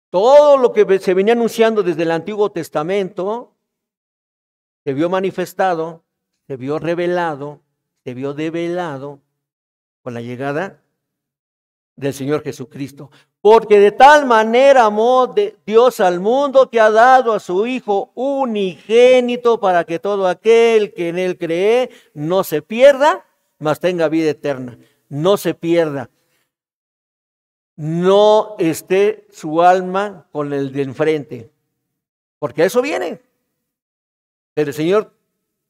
[SPEAKER 1] Todo lo que se venía anunciando desde el Antiguo Testamento se vio manifestado, se vio revelado, se vio develado con la llegada del Señor Jesucristo. Porque de tal manera amó Dios al mundo que ha dado a su Hijo unigénito para que todo aquel que en él cree no se pierda, mas tenga vida eterna. No se pierda. No esté su alma con el de enfrente. Porque a eso viene. Pero el Señor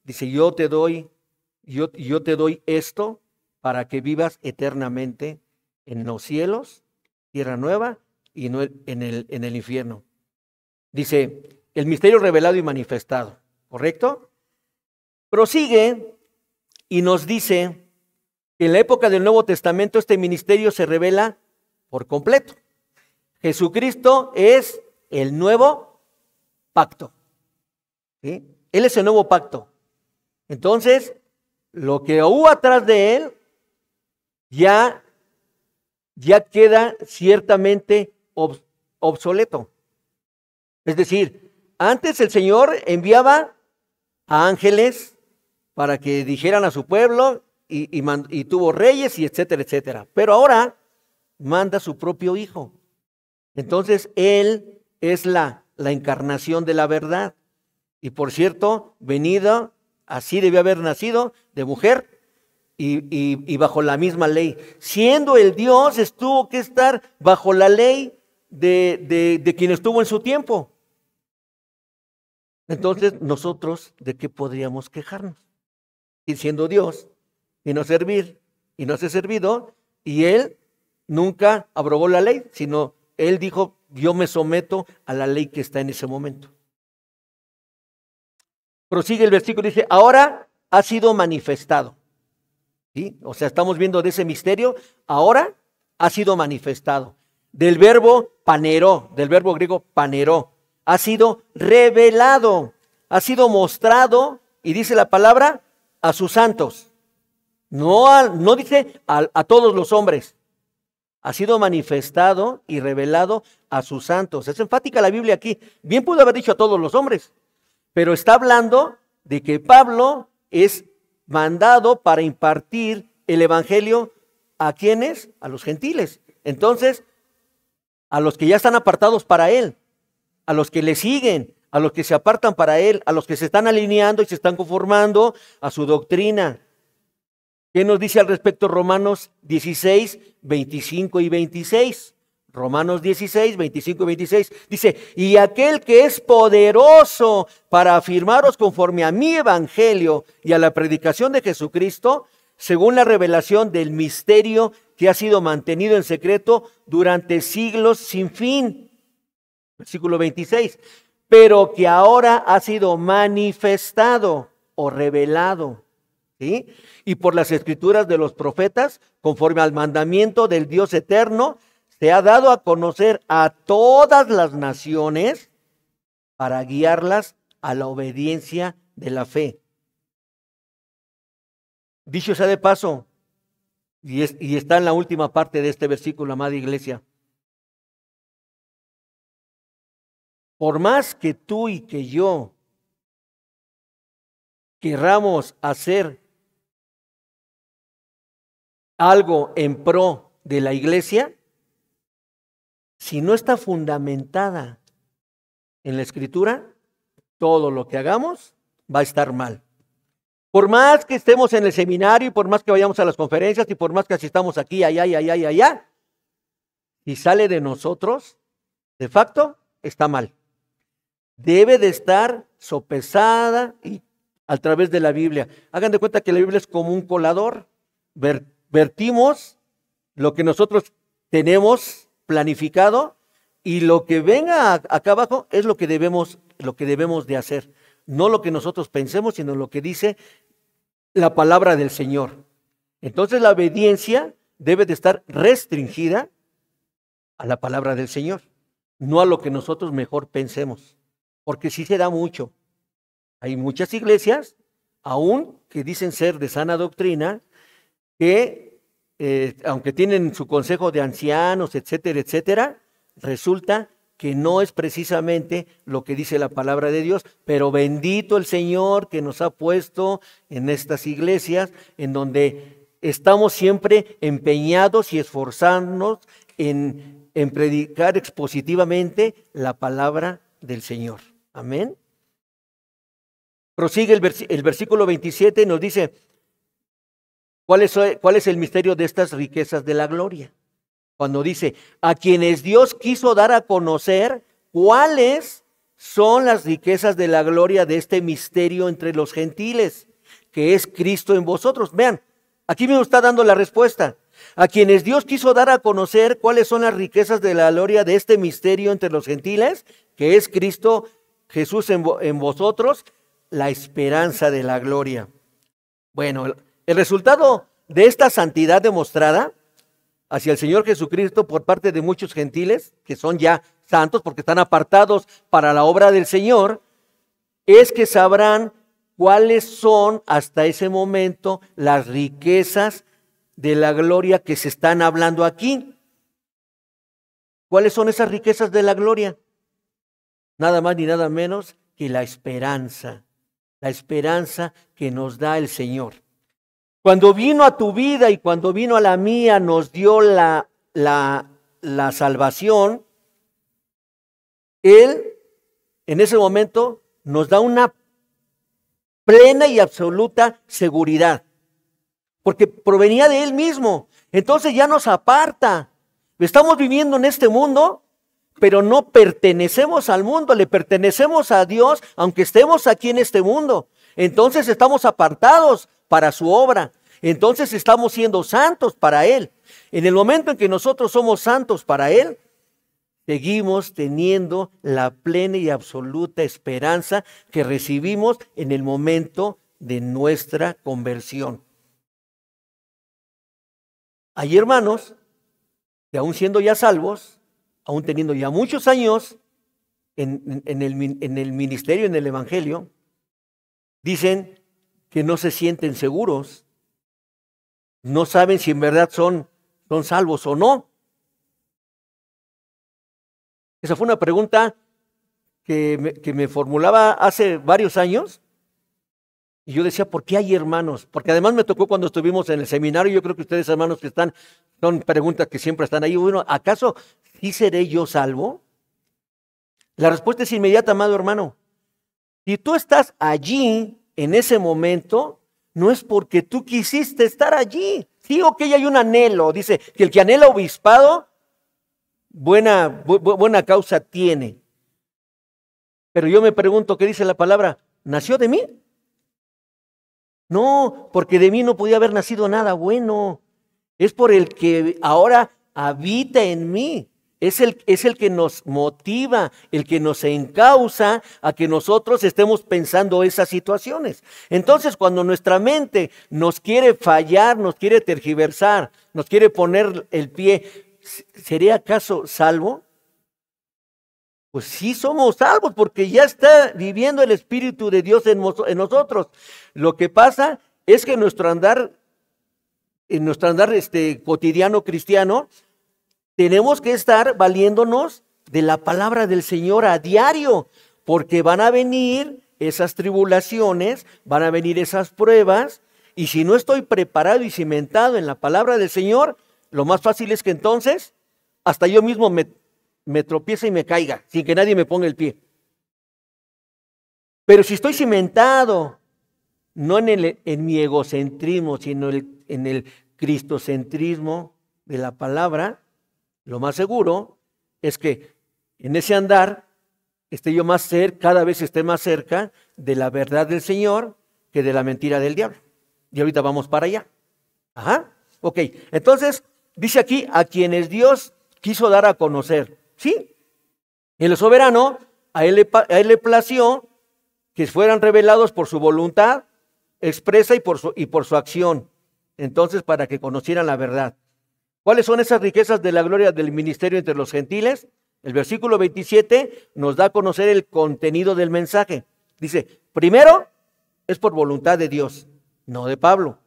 [SPEAKER 1] dice, yo te doy esto para que vivas eternamente en los cielos, tierra nueva y no en el infierno. Dice, el misterio revelado y manifestado, ¿correcto? Prosigue y nos dice que en la época del Nuevo Testamento este ministerio se revela por completo. Jesucristo es el nuevo pacto. ¿Sí? Él es el nuevo pacto. Entonces, lo que hubo atrás de él ya queda ciertamente obsoleto. Es decir, antes el Señor enviaba a ángeles para que dijeran a su pueblo y tuvo reyes y etcétera, etcétera. Pero ahora manda a su propio Hijo. Entonces, Él es la encarnación de la verdad. Y por cierto, venido, así debió haber nacido, de mujer y bajo la misma ley. Siendo el Dios, tuvo que estar bajo la ley de quien estuvo en su tiempo. Entonces, nosotros, ¿de qué podríamos quejarnos? Y siendo Dios, y no servir, y no ser servido, y Él nunca abrogó la ley, sino Él dijo, yo me someto a la ley que está en ese momento. Prosigue el versículo, dice, ahora ha sido manifestado. ¿Sí? O sea, estamos viendo de ese misterio, ahora ha sido manifestado. Del verbo paneró, del verbo griego paneró, ha sido revelado, ha sido mostrado, y dice la palabra, a sus santos. No dice a todos los hombres. Ha sido manifestado y revelado a sus santos. Es enfática la Biblia aquí. Bien pudo haber dicho a todos los hombres, pero está hablando de que Pablo es mandado para impartir el evangelio ¿a quiénes? A los gentiles. Entonces, a los que ya están apartados para él, a los que le siguen, a los que se apartan para él, a los que se están alineando y se están conformando a su doctrina. ¿Qué nos dice al respecto Romanos 16, 25 y 26? Romanos 16, 25 y 26 dice, y aquel que es poderoso para afirmaros conforme a mi evangelio y a la predicación de Jesucristo, según la revelación del misterio que ha sido mantenido en secreto durante siglos sin fin. Versículo 26, pero que ahora ha sido manifestado o revelado, ¿sí? Y por las escrituras de los profetas, conforme al mandamiento del Dios eterno, se ha dado a conocer a todas las naciones para guiarlas a la obediencia de la fe. Dicho sea de paso, y está en la última parte de este versículo, amada iglesia. Por más que tú y que yo querramos hacer algo en pro de la iglesia, si no está fundamentada en la Escritura, todo lo que hagamos va a estar mal. Por más que estemos en el seminario y por más que vayamos a las conferencias y por más que asistamos aquí, allá y allá y allá, si sale de nosotros, de facto, está mal. Debe de estar sopesada y a través de la Biblia. Hagan de cuenta que la Biblia es como un colador. Vertimos lo que nosotros tenemos planificado y lo que venga acá abajo es lo que debemos de hacer. No lo que nosotros pensemos, sino lo que dice la palabra del Señor. Entonces la obediencia debe de estar restringida a la palabra del Señor, no a lo que nosotros mejor pensemos, porque sí se da mucho. Hay muchas iglesias, aún que dicen ser de sana doctrina, que aunque tienen su consejo de ancianos, etcétera, etcétera, resulta que no es precisamente lo que dice la palabra de Dios, pero bendito el Señor que nos ha puesto en estas iglesias, en donde estamos siempre empeñados y esforzándonos en predicar expositivamente la palabra del Señor. Amén. Prosigue el versículo 27 y nos dice, ¿cuál es el misterio de estas riquezas de la gloria? Cuando dice, a quienes Dios quiso dar a conocer cuáles son las riquezas de la gloria de este misterio entre los gentiles, que es Cristo en vosotros. Vean, aquí me está dando la respuesta. A quienes Dios quiso dar a conocer cuáles son las riquezas de la gloria de este misterio entre los gentiles, que es Cristo Jesús en vosotros, la esperanza de la gloria. Bueno, el resultado de esta santidad demostrada hacia el Señor Jesucristo por parte de muchos gentiles, que son ya santos porque están apartados para la obra del Señor, es que sabrán cuáles son hasta ese momento las riquezas de la gloria que se están hablando aquí. ¿Cuáles son esas riquezas de la gloria? Nada más ni nada menos que la esperanza que nos da el Señor. Cuando vino a tu vida y cuando vino a la mía, nos dio la salvación. Él, en ese momento, nos da una plena y absoluta seguridad, porque provenía de Él mismo. Entonces ya nos aparta. Estamos viviendo en este mundo, pero no pertenecemos al mundo, le pertenecemos a Dios, aunque estemos aquí en este mundo. Entonces estamos apartados para su obra. Entonces estamos siendo santos para Él. En el momento en que nosotros somos santos para Él, seguimos teniendo la plena y absoluta esperanza que recibimos en el momento de nuestra conversión. Hay hermanos que aún siendo ya salvos, aún teniendo ya muchos años en el ministerio, en el evangelio, dicen que no se sienten seguros, no saben si en verdad son salvos o no. Esa fue una pregunta que me formulaba hace varios años, y yo decía, ¿por qué hay hermanos? Porque además me tocó cuando estuvimos en el seminario, yo creo que ustedes hermanos que están, son preguntas que siempre están ahí. Bueno, ¿acaso sí seré yo salvo? La respuesta es inmediata, amado hermano. Si tú estás allí en ese momento, no es porque tú quisiste estar allí. Sí, ok, hay un anhelo. Dice que el que anhela obispado, buena causa tiene. Pero yo me pregunto, ¿qué dice la palabra? ¿Nació de mí? No, porque de mí no podía haber nacido nada bueno. Es por el que ahora habita en mí. Es el que nos motiva, el que nos encausa a que nosotros estemos pensando esas situaciones. Entonces, cuando nuestra mente nos quiere fallar, nos quiere tergiversar, nos quiere poner el pie, ¿seré acaso salvo? Pues sí somos salvos porque ya está viviendo el Espíritu de Dios en nosotros. Lo que pasa es que en nuestro andar cotidiano cristiano, tenemos que estar valiéndonos de la palabra del Señor a diario, porque van a venir esas tribulaciones, van a venir esas pruebas, y si no estoy preparado y cimentado en la palabra del Señor, lo más fácil es que entonces hasta yo mismo me tropiece y me caiga, sin que nadie me ponga el pie. Pero si estoy cimentado, no en mi egocentrismo, sino en el cristocentrismo de la palabra, lo más seguro es que en ese andar esté yo cada vez esté más cerca de la verdad del Señor que de la mentira del diablo. Y ahorita vamos para allá. Ajá, ok. Entonces, dice aquí, a quienes Dios quiso dar a conocer. Sí, el soberano, a él le plació que fueran revelados por su voluntad expresa y por su acción. Entonces, para que conocieran la verdad. ¿Cuáles son esas riquezas de la gloria del ministerio entre los gentiles? El versículo 27 nos da a conocer el contenido del mensaje. Dice, primero, es por voluntad de Dios, no de Pablo.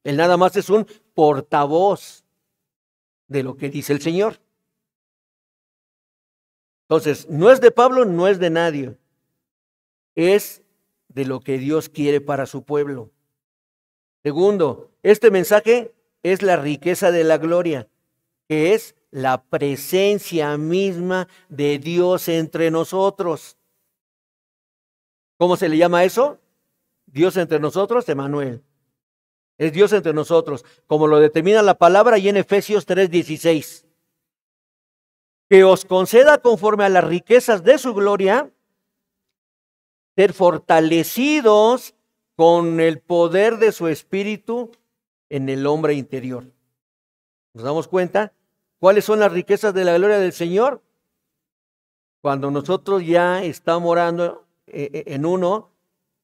[SPEAKER 1] Él nada más es un portavoz de lo que dice el Señor. Entonces, no es de Pablo, no es de nadie. Es de lo que Dios quiere para su pueblo. Segundo, este mensaje es la riqueza de la gloria, que es la presencia misma de Dios entre nosotros. ¿Cómo se le llama eso? Dios entre nosotros, Emmanuel. Es Dios entre nosotros, como lo determina la palabra y en Efesios 3:16. Que os conceda conforme a las riquezas de su gloria, ser fortalecidos con el poder de su espíritu en el hombre interior. ¿Nos damos cuenta? ¿Cuáles son las riquezas de la gloria del Señor? Cuando nosotros ya estamos orando en uno,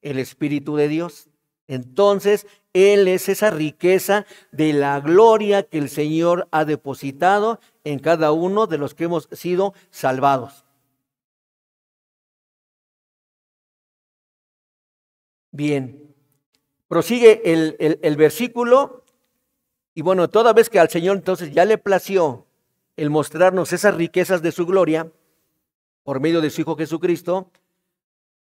[SPEAKER 1] el Espíritu de Dios. Entonces, Él es esa riqueza de la gloria que el Señor ha depositado en cada uno de los que hemos sido salvados. Bien, prosigue el versículo. Y bueno, toda vez que al Señor entonces ya le plació el mostrarnos esas riquezas de su gloria por medio de su Hijo Jesucristo,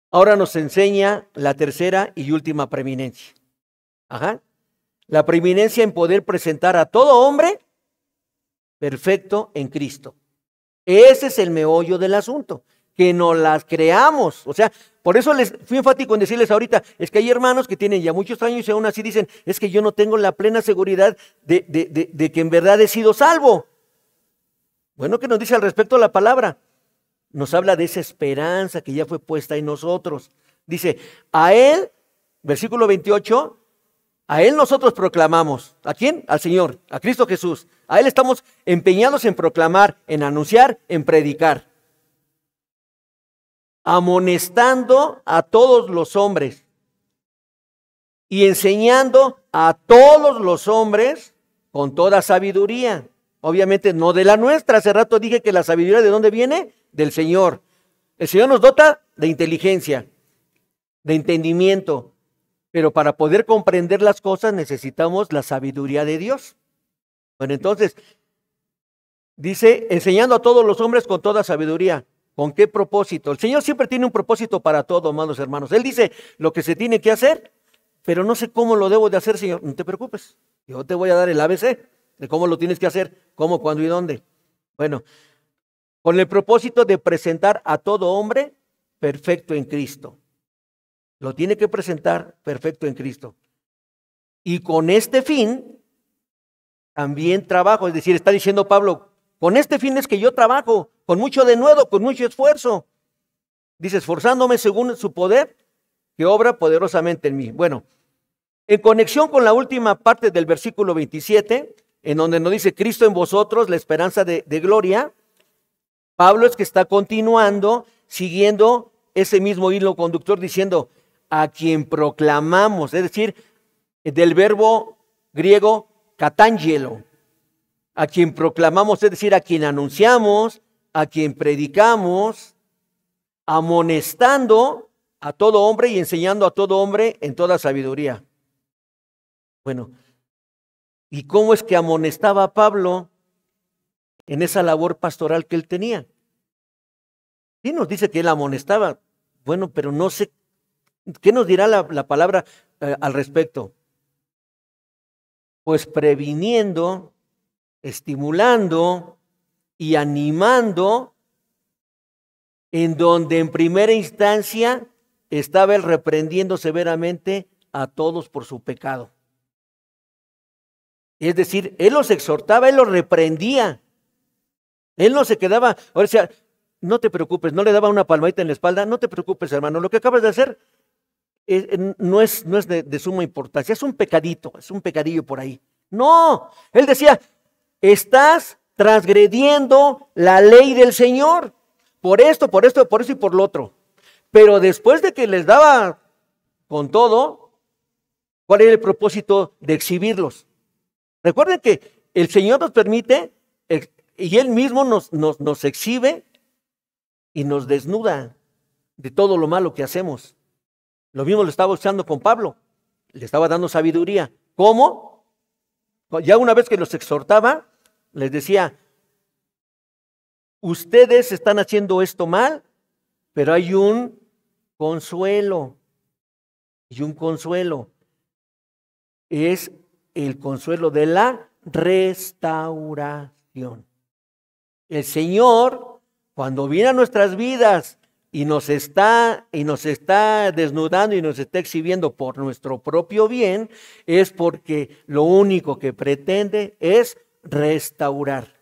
[SPEAKER 1] ahora nos enseña la tercera y última preeminencia. La preeminencia en poder presentar a todo hombre perfecto en Cristo. Ese es el meollo del asunto, que nos las creamos. O sea, por eso les fui enfático en decirles ahorita, es que hay hermanos que tienen ya muchos años y aún así dicen, es que yo no tengo la plena seguridad de que en verdad he sido salvo. Bueno, ¿qué nos dice al respecto la palabra? Nos habla de esa esperanza que ya fue puesta en nosotros. Dice, a Él, versículo 28, a Él nosotros proclamamos. ¿A quién? Al Señor, a Cristo Jesús. A Él estamos empeñados en proclamar, en anunciar, en predicar. Amonestando a todos los hombres y enseñando a todos los hombres con toda sabiduría. Obviamente no de la nuestra. Hace rato dije que la sabiduría ¿de dónde viene? Del Señor. El Señor nos dota de inteligencia, de entendimiento, pero para poder comprender las cosas necesitamos la sabiduría de Dios. Bueno, entonces, dice, enseñando a todos los hombres con toda sabiduría. ¿Con qué propósito? El Señor siempre tiene un propósito para todo, amados hermanos. Él dice lo que se tiene que hacer, pero no sé cómo lo debo de hacer, Señor. No te preocupes, yo te voy a dar el ABC de cómo lo tienes que hacer, cómo, cuándo y dónde. Bueno, con el propósito de presentar a todo hombre perfecto en Cristo. Lo tiene que presentar perfecto en Cristo. Y con este fin, también trabajo. Es decir, está diciendo Pablo, con este fin es que yo trabajo, con mucho denuedo, con mucho esfuerzo. Dice, esforzándome según su poder, que obra poderosamente en mí. Bueno, en conexión con la última parte del versículo 27, en donde nos dice, Cristo en vosotros, la esperanza de gloria, Pablo es que está continuando, siguiendo ese mismo hilo conductor, diciendo, a quien proclamamos, es decir, del verbo griego catángelo, a quien proclamamos, es decir, a quien anunciamos, a quien predicamos, amonestando a todo hombre y enseñando a todo hombre en toda sabiduría. Bueno, ¿y cómo es que amonestaba a Pablo en esa labor pastoral que él tenía? Sí nos dice que él amonestaba. Bueno, pero no sé, ¿qué nos dirá la palabra al respecto? Pues previniendo, estimulando y animando, en donde en primera instancia estaba él reprendiendo severamente a todos por su pecado. Es decir, él los exhortaba, él los reprendía. Él no se quedaba, o sea, no te preocupes, no le daba una palmadita en la espalda, no te preocupes, hermano, lo que acabas de hacer no es de suma importancia, es un pecadito, es un pecadillo por ahí. No, él decía, estás transgrediendo la ley del Señor, por esto y por lo otro. Pero después de que les daba con todo, ¿cuál era el propósito de exhibirlos? Recuerden que el Señor nos permite y Él mismo nos exhibe y nos desnuda de todo lo malo que hacemos. Lo mismo lo estaba usando con Pablo, le estaba dando sabiduría. ¿Cómo? Ya una vez que los exhortaba, les decía, ustedes están haciendo esto mal, pero hay un consuelo. Y un consuelo es el consuelo de la restauración. El Señor, cuando viene a nuestras vidas y nos está desnudando y nos está exhibiendo por nuestro propio bien, es porque lo único que pretende es restaurar.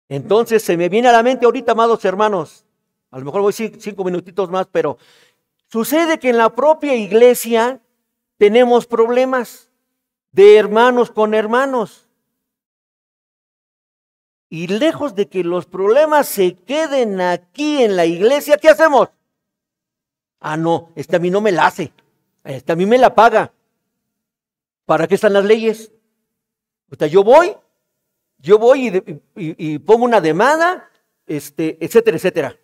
[SPEAKER 1] Entonces se me viene a la mente ahorita, amados hermanos, a lo mejor voy 5 minutitos más, pero sucede que en la propia iglesia tenemos problemas de hermanos con hermanos. Y lejos de que los problemas se queden aquí en la iglesia, ¿qué hacemos? Ah, no, a mí no me la hace, a mí me la paga. ¿Para qué están las leyes? O sea, yo voy y pongo una demanda, etcétera, etcétera.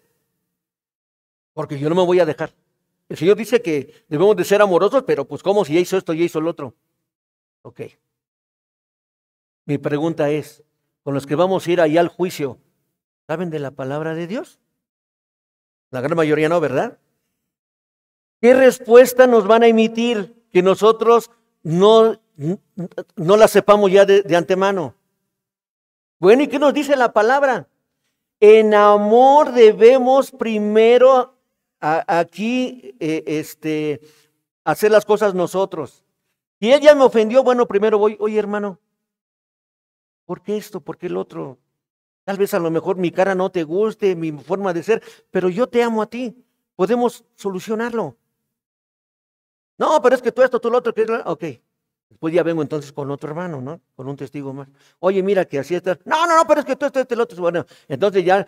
[SPEAKER 1] Porque yo no me voy a dejar. El Señor dice que debemos de ser amorosos, pero pues ¿cómo? Si ya hizo esto, ya hizo el otro. Ok. Mi pregunta es, con los que vamos a ir allá al juicio, ¿saben de la palabra de Dios? La gran mayoría no, ¿verdad? ¿Qué respuesta nos van a emitir que nosotros no la sepamos ya de antemano? Bueno, ¿y qué nos dice la palabra? En amor debemos primero aquí hacer las cosas nosotros. Y él ya me ofendió, bueno, primero voy, oye hermano, ¿por qué esto? ¿Por qué el otro? Tal vez a lo mejor mi cara no te guste, mi forma de ser, pero yo te amo a ti. Podemos solucionarlo. No, pero es que tú esto, tú lo otro, ok. Después ya vengo entonces con otro hermano, ¿no? Con un testigo más. Oye, mira que así está. No, pero es que tú esto, el otro. Bueno, entonces ya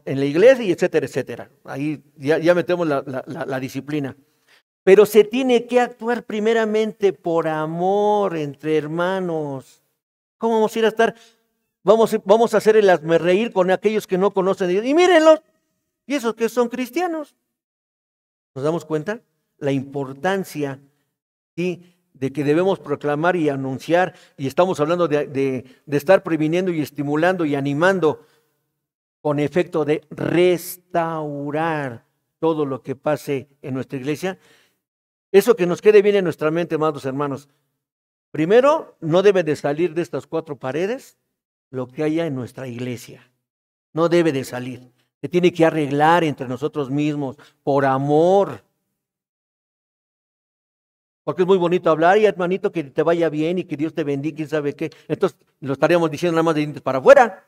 [SPEAKER 1] en la iglesia y etcétera, etcétera. Ahí ya metemos la disciplina. Pero se tiene que actuar primeramente por amor entre hermanos. ¿Cómo vamos a ir a estar? Vamos a hacer el hazmerreír con aquellos que no conocen a Dios. Y mírenlos, y esos que son cristianos. ¿Nos damos cuenta? La importancia, ¿sí?, de que debemos proclamar y anunciar, y estamos hablando de estar previniendo y estimulando y animando con efecto de restaurar todo lo que pase en nuestra iglesia. Eso que nos quede bien en nuestra mente, amados hermanos. Primero, no debe de salir de estas 4 paredes lo que haya en nuestra iglesia. No debe de salir. Se tiene que arreglar entre nosotros mismos por amor. Porque es muy bonito hablar, y hermanito, que te vaya bien y que Dios te bendiga, quién sabe qué. Entonces lo estaríamos diciendo nada más de dientes para afuera.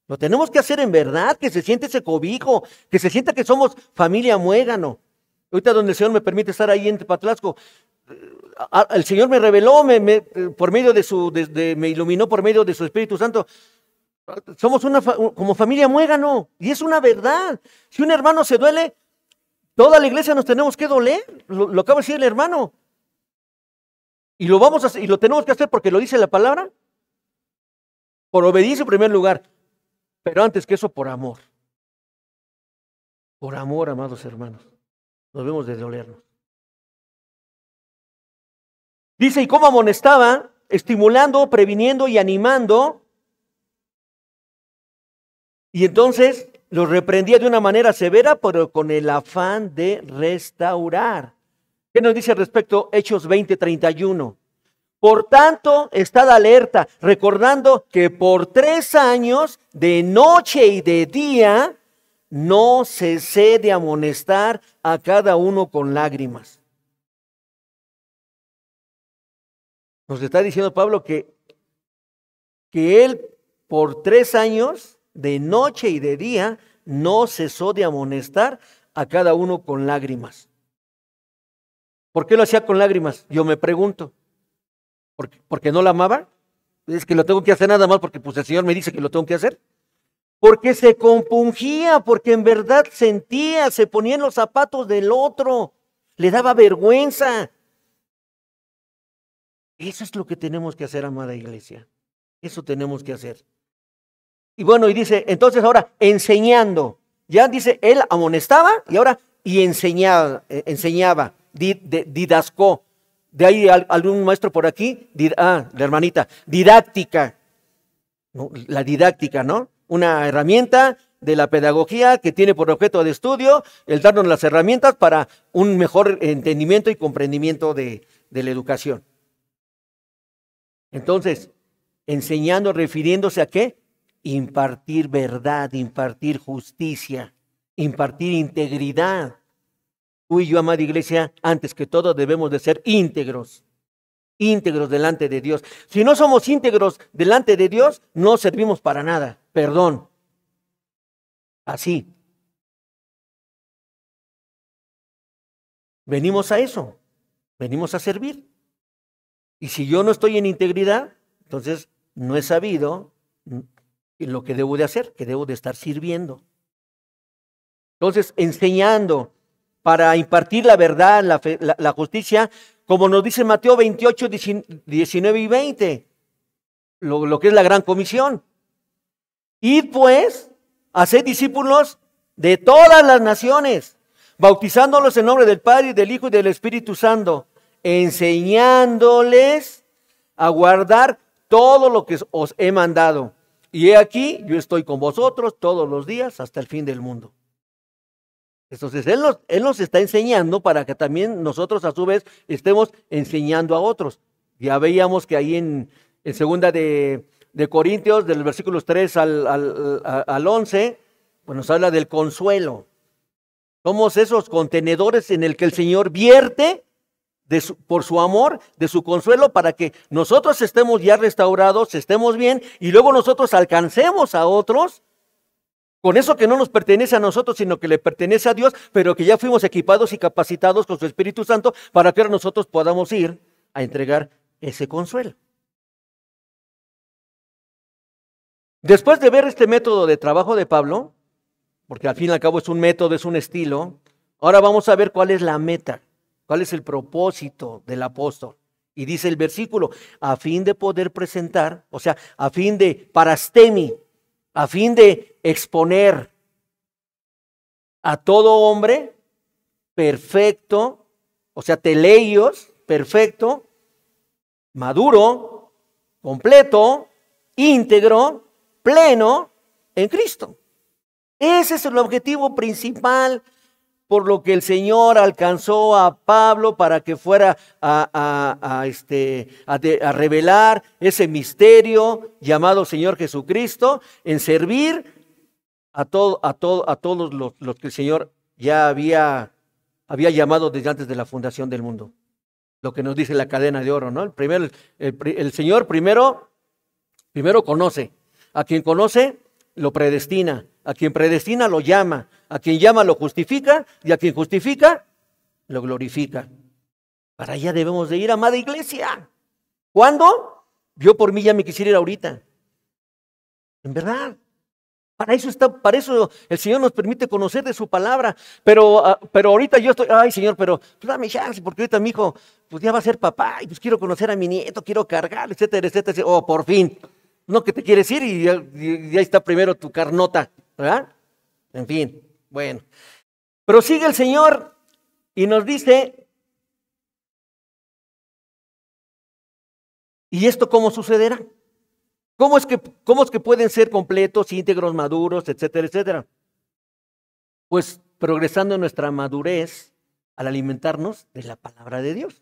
[SPEAKER 1] Lo tenemos que hacer en verdad, que se siente ese cobijo, que se sienta que somos familia Muégano. Ahorita donde el Señor me permite estar ahí en Tepatlasco, el Señor me reveló, por medio me iluminó por medio de su Espíritu Santo. Somos como familia Muégano, y es una verdad. Si un hermano se duele, toda la iglesia nos tenemos que doler, lo acaba de decir el hermano. Y lo vamos a hacer, y lo tenemos que hacer porque lo dice la palabra. Por obediencia en primer lugar, pero antes que eso, por amor. Por amor, amados hermanos, nos debemos de dolernos. Dice, ¿y cómo amonestaba? Estimulando, previniendo y animando. Y entonces los reprendía de una manera severa, pero con el afán de restaurar. ¿Qué nos dice al respecto Hechos 20:31? Por tanto, estad alerta, recordando que por 3 años, de noche y de día, no cesé de amonestar a cada uno con lágrimas. Nos está diciendo Pablo que él por 3 años, de noche y de día, no cesó de amonestar a cada uno con lágrimas. ¿Por qué lo hacía con lágrimas? Yo me pregunto. ¿Porque no la amaba? Es que lo tengo que hacer nada más porque pues el Señor me dice que lo tengo que hacer. Porque se compungía, porque en verdad sentía, se ponía en los zapatos del otro, le daba vergüenza. Eso es lo que tenemos que hacer, amada iglesia. Eso tenemos que hacer. Y bueno, y dice, entonces ahora enseñando. Ya dice, él amonestaba y ahora enseñaba, didascó. De ahí algún maestro por aquí, la hermanita, didáctica. ¿No? La didáctica, ¿no? Una herramienta de la pedagogía que tiene por objeto de estudio el darnos las herramientas para un mejor entendimiento y comprendimiento de la educación. Entonces, enseñando, refiriéndose a ¿qué? impartir verdad, impartir justicia, impartir integridad. Tú y yo, amada iglesia, antes que todo debemos de ser íntegros delante de Dios. Si no somos íntegros delante de Dios, no servimos para nada. Perdón. Así. Venimos a eso. Venimos a servir. Y si yo no estoy en integridad, entonces no he sabido lo que debo de hacer, que debo de estar sirviendo. Entonces, enseñando para impartir la verdad, la justicia, como nos dice Mateo 28, 19 y 20, lo que es la gran comisión. Id pues, haced discípulos de todas las naciones, bautizándolos en nombre del Padre, y del Hijo y del Espíritu Santo, enseñándoles a guardar todo lo que os he mandado. Y he aquí, yo estoy con vosotros todos los días hasta el fin del mundo. Entonces, Él nos está enseñando para que también nosotros a su vez estemos enseñando a otros. Ya veíamos que ahí en segunda de Corintios, del versículos 3 al 11, pues nos habla del consuelo. Somos esos contenedores en el que el Señor vierte por su amor, de su consuelo, para que nosotros estemos ya restaurados, estemos bien, y luego nosotros alcancemos a otros con eso que no nos pertenece a nosotros, sino que le pertenece a Dios, pero que ya fuimos equipados y capacitados con su Espíritu Santo para que nosotros podamos ir a entregar ese consuelo. Después de ver este método de trabajo de Pablo, porque al fin y al cabo es un método, es un estilo, ahora vamos a ver cuál es la meta, cuál es el propósito del apóstol. Y dice el versículo, a fin de poder presentar, o sea, a fin de parastemi, a fin de exponer a todo hombre perfecto, o sea, teleios, perfecto, maduro, completo, íntegro, pleno en Cristo. Ese es el objetivo principal por lo que el Señor alcanzó a Pablo para que fuera a revelar ese misterio llamado Señor Jesucristo, en servir a todos los que el Señor ya había llamado desde antes de la fundación del mundo. Lo que nos dice la cadena de oro, ¿no? El Señor primero conoce. A quien conoce, lo predestina. A quien predestina, lo llama. A quien llama, lo justifica. Y a quien justifica, lo glorifica. Para allá debemos de ir, amada iglesia. ¿Cuándo? Yo por mí ya me quisiera ir ahorita. En verdad. Para eso el Señor nos permite conocer de su palabra. Pero ahorita yo estoy, ay Señor, pero pues dame chance, porque ahorita mi hijo pues ya va a ser papá y pues quiero conocer a mi nieto, quiero cargar, etcétera, etcétera. Oh, por fin. No que te quieres ir y ya está primero tu carnota, ¿verdad? En fin, bueno. Pero sigue el Señor y nos dice, ¿y esto cómo sucederá? ¿Cómo es que pueden ser completos, íntegros, maduros, etcétera, etcétera? Pues progresando en nuestra madurez al alimentarnos de la palabra de Dios.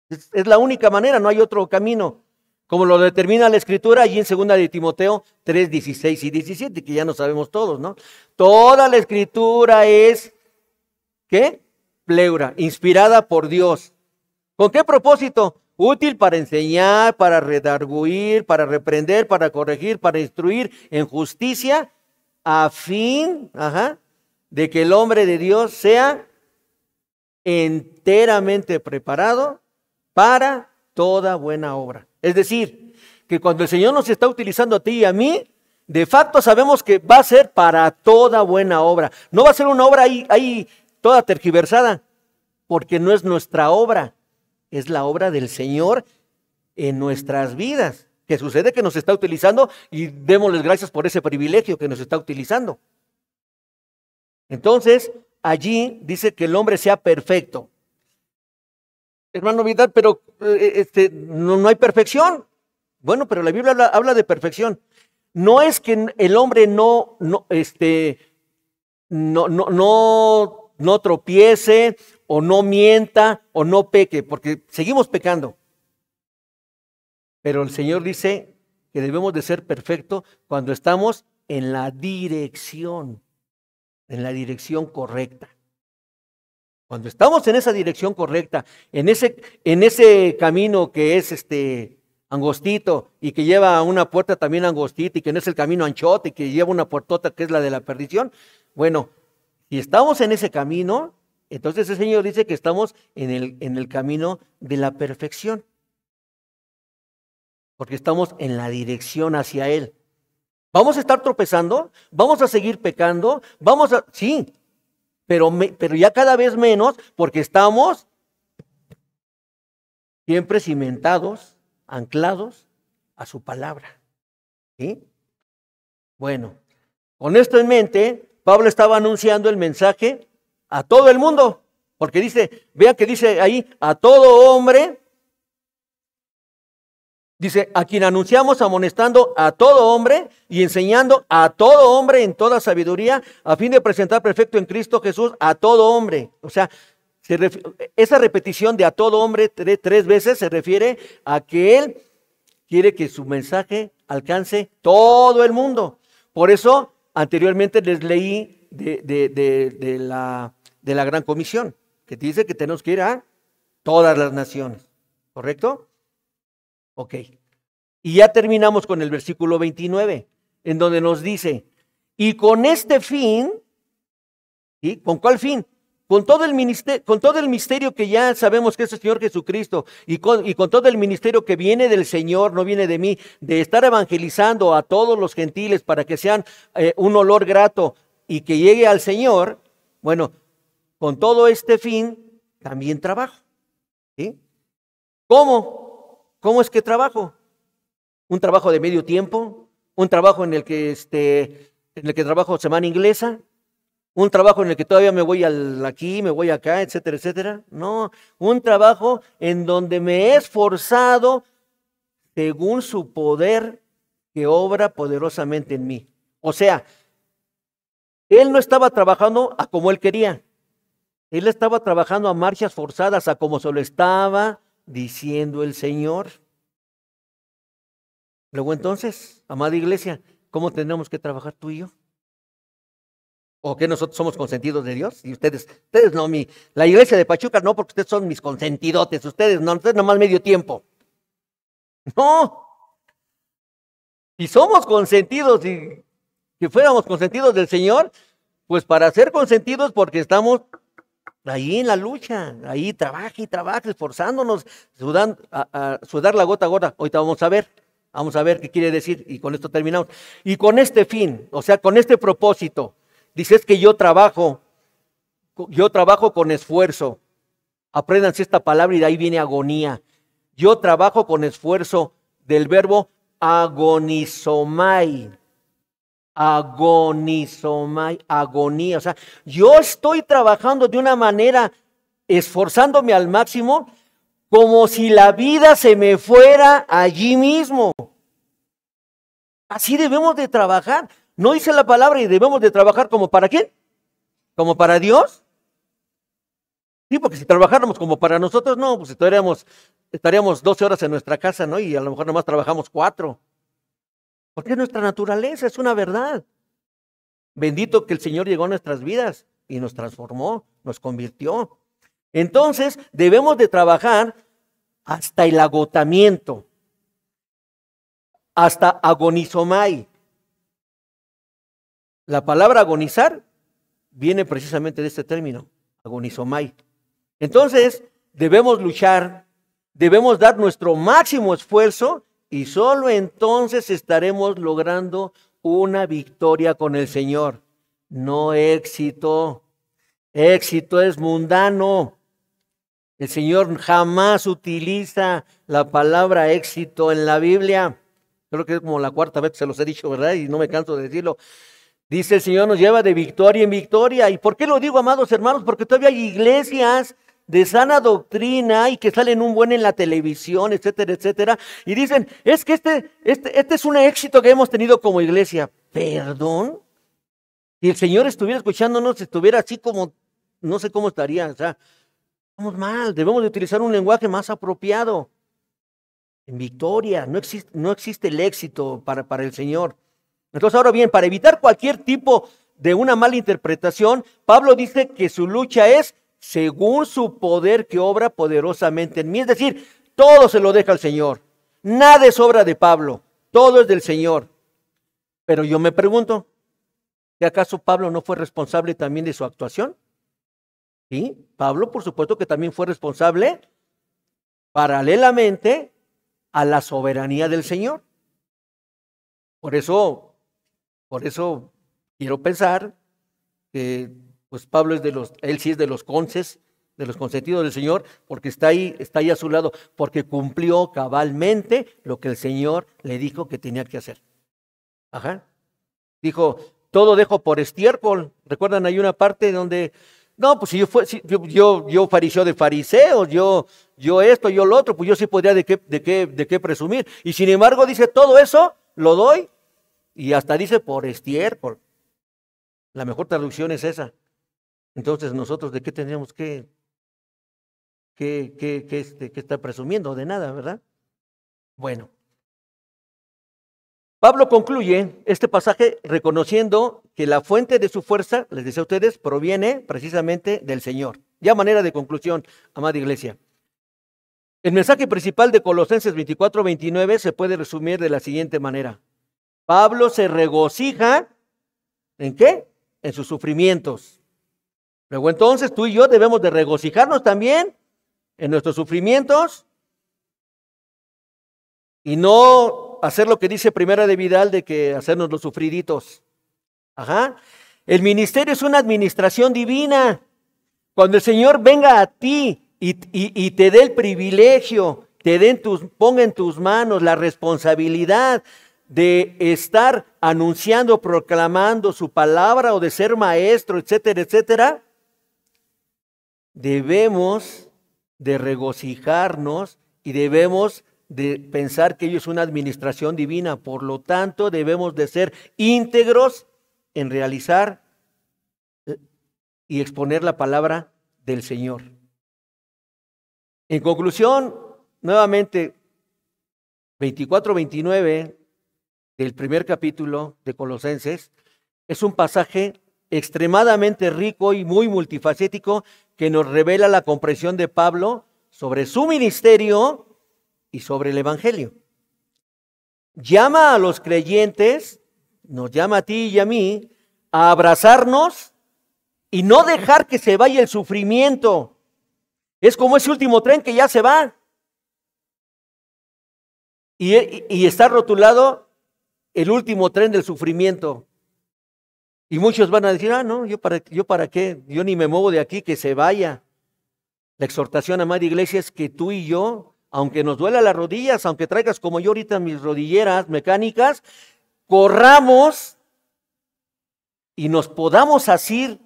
[SPEAKER 1] Es la única manera, no hay otro camino. Como lo determina la Escritura allí en 2 de Timoteo 3, 16 y 17, que ya no sabemos todos, ¿no? Toda la Escritura es, ¿qué? Pleura, inspirada por Dios. ¿Con qué propósito? Útil para enseñar, para redarguir, para reprender, para corregir, para instruir en justicia, a fin, de que el hombre de Dios sea enteramente preparado para toda buena obra. Es decir, que cuando el Señor nos está utilizando a ti y a mí, de facto sabemos que va a ser para toda buena obra. No va a ser una obra ahí toda tergiversada, porque no es nuestra obra, es la obra del Señor en nuestras vidas. Que sucede que nos está utilizando y démosles gracias por ese privilegio que nos está utilizando. Entonces, allí dice que el hombre sea perfecto. Hermano Vidal, pero no hay perfección. Bueno, pero la Biblia habla de perfección. No es que el hombre no tropiece o no mienta o no peque, porque seguimos pecando. Pero el Señor dice que debemos de ser perfectos cuando estamos en la dirección correcta. Cuando estamos en esa dirección correcta, en ese camino que es angostito y que lleva a una puerta también angostita y que no es el camino anchote y que lleva una puertota que es la de la perdición, bueno, si estamos en ese camino, entonces el Señor dice que estamos en el camino de la perfección, porque estamos en la dirección hacia Él. ¿Vamos a estar tropezando? ¿Vamos a seguir pecando? Sí, pero ya cada vez menos, porque estamos siempre cimentados, anclados a su palabra. ¿Sí? Bueno, con esto en mente, Pablo estaba anunciando el mensaje a todo el mundo, porque vean que dice ahí, a todo hombre, dice, a quien anunciamos amonestando a todo hombre y enseñando a todo hombre en toda sabiduría, a fin de presentar perfecto en Cristo Jesús a todo hombre. O sea, esa repetición de a todo hombre 3 veces se refiere a que Él quiere que su mensaje alcance todo el mundo. Por eso, anteriormente les leí de la Gran Comisión, que dice que tenemos que ir a todas las naciones. ¿Correcto? Ok. Y ya terminamos con el versículo 29, en donde nos dice, y con este fin, ¿sí? ¿Con cuál fin? Con todo el misterio que ya sabemos que es el Señor Jesucristo, y con todo el ministerio que viene del Señor, no viene de mí, de estar evangelizando a todos los gentiles para que sean un olor grato y que llegue al Señor. Bueno, con todo este fin también trabajo. ¿Sí? ¿Cómo? ¿Cómo es que trabajo? Un trabajo de medio tiempo, un trabajo en el que trabajo semana inglesa, un trabajo en el que todavía me voy aquí, me voy acá, etcétera, etcétera. No, un trabajo en donde me he esforzado según su poder que obra poderosamente en mí. O sea, él no estaba trabajando a como él quería. Él estaba trabajando a marchas forzadas, a como se lo estaba diciendo el Señor. Luego entonces, amada iglesia, ¿cómo tenemos que trabajar tú y yo? ¿O que nosotros somos consentidos de Dios? Y ustedes no, la iglesia de Pachuca no, porque ustedes son mis consentidotes, ustedes nomás medio tiempo. No. Si somos consentidos y que fuéramos consentidos del Señor, pues para ser consentidos porque estamos ahí en la lucha, ahí trabaja y trabaja, esforzándonos, sudar la gota a gota. Ahorita vamos a ver qué quiere decir y con esto terminamos. Y con este fin, o sea, con este propósito, dices que yo trabajo con esfuerzo. Apréndanse esta palabra y de ahí viene agonía. Yo trabajo con esfuerzo del verbo agonizomai. Agonía. O sea, yo estoy trabajando de una manera, esforzándome al máximo, como si la vida se me fuera allí mismo. Así debemos de trabajar. ¿No dice la palabra y debemos de trabajar como para quién? ¿Como para Dios? Sí, porque si trabajáramos como para nosotros, no, pues estaríamos 12 horas en nuestra casa, ¿no? Y a lo mejor nomás trabajamos 4. Porque es nuestra naturaleza, es una verdad. Bendito que el Señor llegó a nuestras vidas y nos transformó, nos convirtió. Entonces, debemos de trabajar hasta el agotamiento, hasta agonizomai. La palabra agonizar viene precisamente de este término, agonizomai. Entonces, debemos luchar, debemos dar nuestro máximo esfuerzo y solo entonces estaremos logrando una victoria con el Señor. No éxito. Éxito es mundano. El Señor jamás utiliza la palabra éxito en la Biblia. Creo que es como la 4ª vez que se los he dicho, ¿verdad? Y no me canso de decirlo. Dice el Señor nos lleva de victoria en victoria. ¿Y por qué lo digo, amados hermanos? Porque todavía hay iglesias de sana doctrina y que salen un buen en la televisión, etcétera, etcétera. Y dicen, es que este es un éxito que hemos tenido como iglesia. ¿Perdón? Si el Señor estuviera escuchándonos, estuviera así como, no sé cómo estaría. O sea, estamos mal, debemos de utilizar un lenguaje más apropiado. en victoria. No existe el éxito para el Señor. Entonces, ahora bien, para evitar cualquier tipo de una mala interpretación, Pablo dice que su lucha es según su poder que obra poderosamente en mí. Es decir, todo se lo deja al Señor. Nada es obra de Pablo, todo es del Señor. Pero yo me pregunto, ¿que acaso Pablo no fue responsable también de su actuación? Sí, Pablo por supuesto que también fue responsable paralelamente a la soberanía del Señor. Por eso quiero pensar que pues Pablo él sí es de los consentidos del Señor, porque está ahí a su lado, porque cumplió cabalmente lo que el Señor le dijo que tenía que hacer. Ajá. Dijo, todo dejo por estiércol. ¿Recuerdan? Hay una parte donde, no, pues si yo fariseo de fariseos, yo esto, yo lo otro, pues yo sí podría de qué presumir. Y sin embargo dice, todo eso lo doy, y hasta dice por estiércol. La mejor traducción es esa. Entonces, nosotros, ¿de qué tendríamos que estar presumiendo? De nada, ¿verdad? Bueno, Pablo concluye este pasaje reconociendo que la fuente de su fuerza, les decía a ustedes, proviene precisamente del Señor. Ya manera de conclusión, amada iglesia. El mensaje principal de Colosenses 24-29 se puede resumir de la siguiente manera. Pablo se regocija, ¿en qué? En sus sufrimientos. Luego entonces tú y yo debemos de regocijarnos también en nuestros sufrimientos y no hacer lo que dice Primera de Vidal de que hacernos los sufriditos. Ajá. El ministerio es una administración divina. Cuando el Señor venga a ti y te dé el privilegio, ponga en tus manos la responsabilidad de estar anunciando, proclamando su palabra o de ser maestro, etcétera, etcétera, debemos de regocijarnos y debemos de pensar que ello es una administración divina. Por lo tanto, debemos de ser íntegros en realizar y exponer la palabra del Señor. En conclusión, nuevamente, 24-29 del primer capítulo de Colosenses es un pasaje extremadamente rico y muy multifacético que nos revela la comprensión de Pablo sobre su ministerio y sobre el Evangelio. Llama a los creyentes, nos llama a ti y a mí, a abrazarnos y no dejar que se vaya el sufrimiento. Es como ese último tren que ya se va. Y está rotulado el último tren del sufrimiento. Y muchos van a decir, no, yo para qué, yo ni me muevo de aquí, que se vaya. La exhortación, amada iglesia, es que tú y yo, aunque nos duela las rodillas, aunque traigas como yo ahorita mis rodilleras mecánicas, corramos y nos podamos asir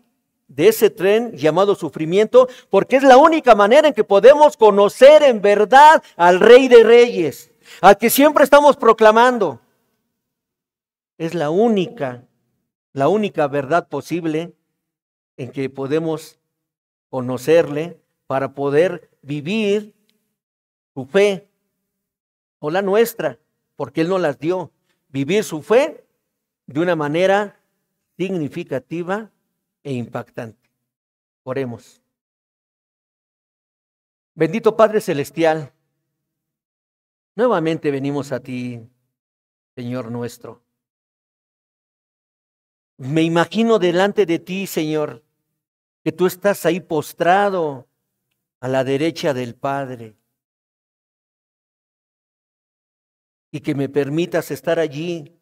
[SPEAKER 1] de ese tren llamado sufrimiento, porque es la única manera en que podemos conocer en verdad al Rey de Reyes, al que siempre estamos proclamando. Es la única verdad posible en que podemos conocerle para poder vivir su fe o la nuestra, porque Él nos las dio. Vivir su fe de una manera significativa e impactante. Oremos. Bendito Padre Celestial, nuevamente venimos a ti, Señor nuestro. Me imagino delante de ti, Señor, que tú estás ahí postrado a la derecha del Padre y que me permitas estar allí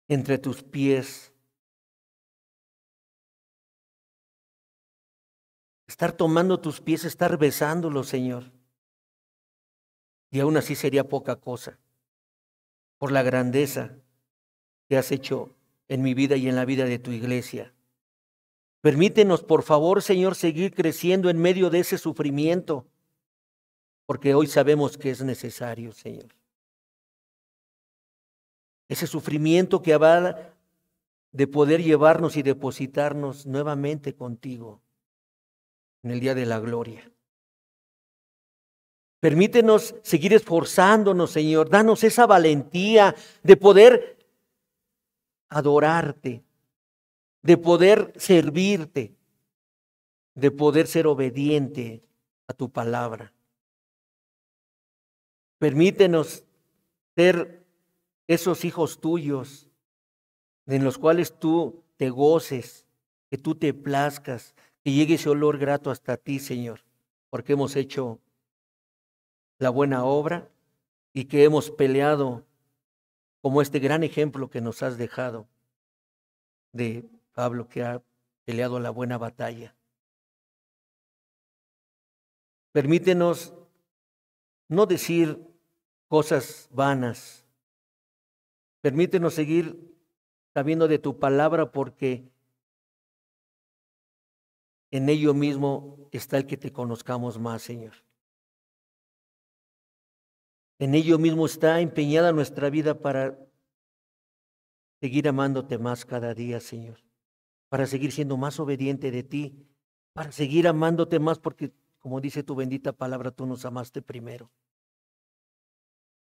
[SPEAKER 1] entre tus pies, estar tomando tus pies, estar besándolos, Señor. Y aún así sería poca cosa por la grandeza que has hecho en mi vida y en la vida de tu iglesia. Permítenos, por favor, Señor, seguir creciendo en medio de ese sufrimiento, porque hoy sabemos que es necesario, Señor. Ese sufrimiento que va de poder llevarnos y depositarnos nuevamente contigo en el día de la gloria. Permítenos seguir esforzándonos, Señor. Danos esa valentía de poder adorarte, de poder servirte, de poder ser obediente a tu palabra. Permítenos ser esos hijos tuyos en los cuales tú te goces, que tú te plazcas, que llegue ese olor grato hasta ti, Señor, porque hemos hecho la buena obra y que hemos peleado como este gran ejemplo que nos has dejado de Pablo, que ha peleado la buena batalla. Permítenos no decir cosas vanas. Permítenos seguir sabiendo de tu palabra, porque en ello mismo está el que te conozcamos más, Señor. En ello mismo está empeñada nuestra vida para seguir amándote más cada día, Señor. Para seguir siendo más obediente de ti. Para seguir amándote más, porque como dice tu bendita palabra, tú nos amaste primero.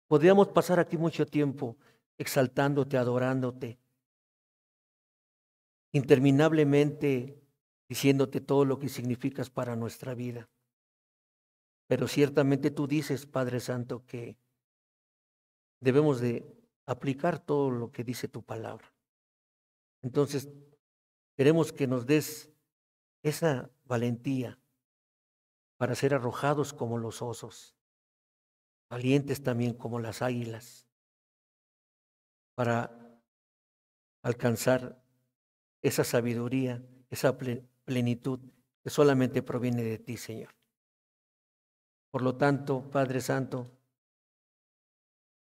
[SPEAKER 1] Podríamos pasar aquí mucho tiempo exaltándote, adorándote, interminablemente diciéndote todo lo que significas para nuestra vida. Pero ciertamente tú dices, Padre Santo, que debemos de aplicar todo lo que dice tu palabra. Entonces, queremos que nos des esa valentía para ser arrojados como los osos, valientes también como las águilas, para alcanzar esa sabiduría, esa plenitud que solamente proviene de ti, Señor. Por lo tanto, Padre Santo,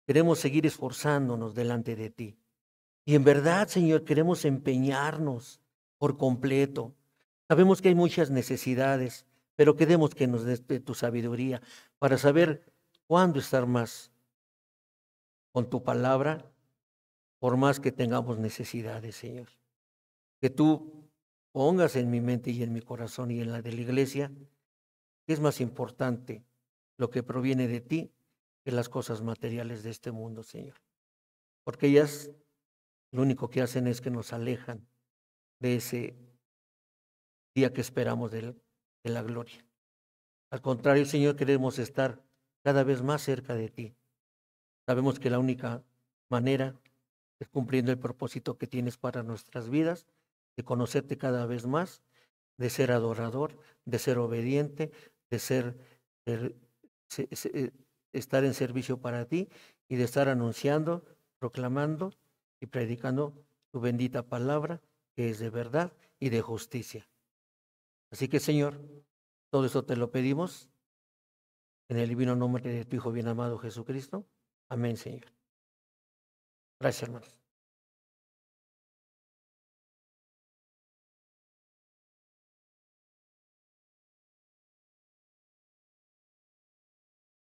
[SPEAKER 1] queremos seguir esforzándonos delante de ti. Y en verdad, Señor, queremos empeñarnos por completo. Sabemos que hay muchas necesidades, pero queremos que nos des de tu sabiduría para saber cuándo estar más con tu palabra, por más que tengamos necesidades, Señor. Que tú pongas en mi mente y en mi corazón y en la de la iglesia que es más importante lo que proviene de ti que las cosas materiales de este mundo, Señor. Porque ellas lo único que hacen es que nos alejan de ese día que esperamos de la gloria. Al contrario, Señor, queremos estar cada vez más cerca de ti. Sabemos que la única manera es cumpliendo el propósito que tienes para nuestras vidas, de conocerte cada vez más, de ser adorador, de ser obediente, de estar en servicio para ti y de estar anunciando, proclamando y predicando tu bendita palabra, que es de verdad y de justicia. Así que, Señor, todo eso te lo pedimos en el divino nombre de tu Hijo bien amado Jesucristo. Amén, Señor. Gracias, hermanos.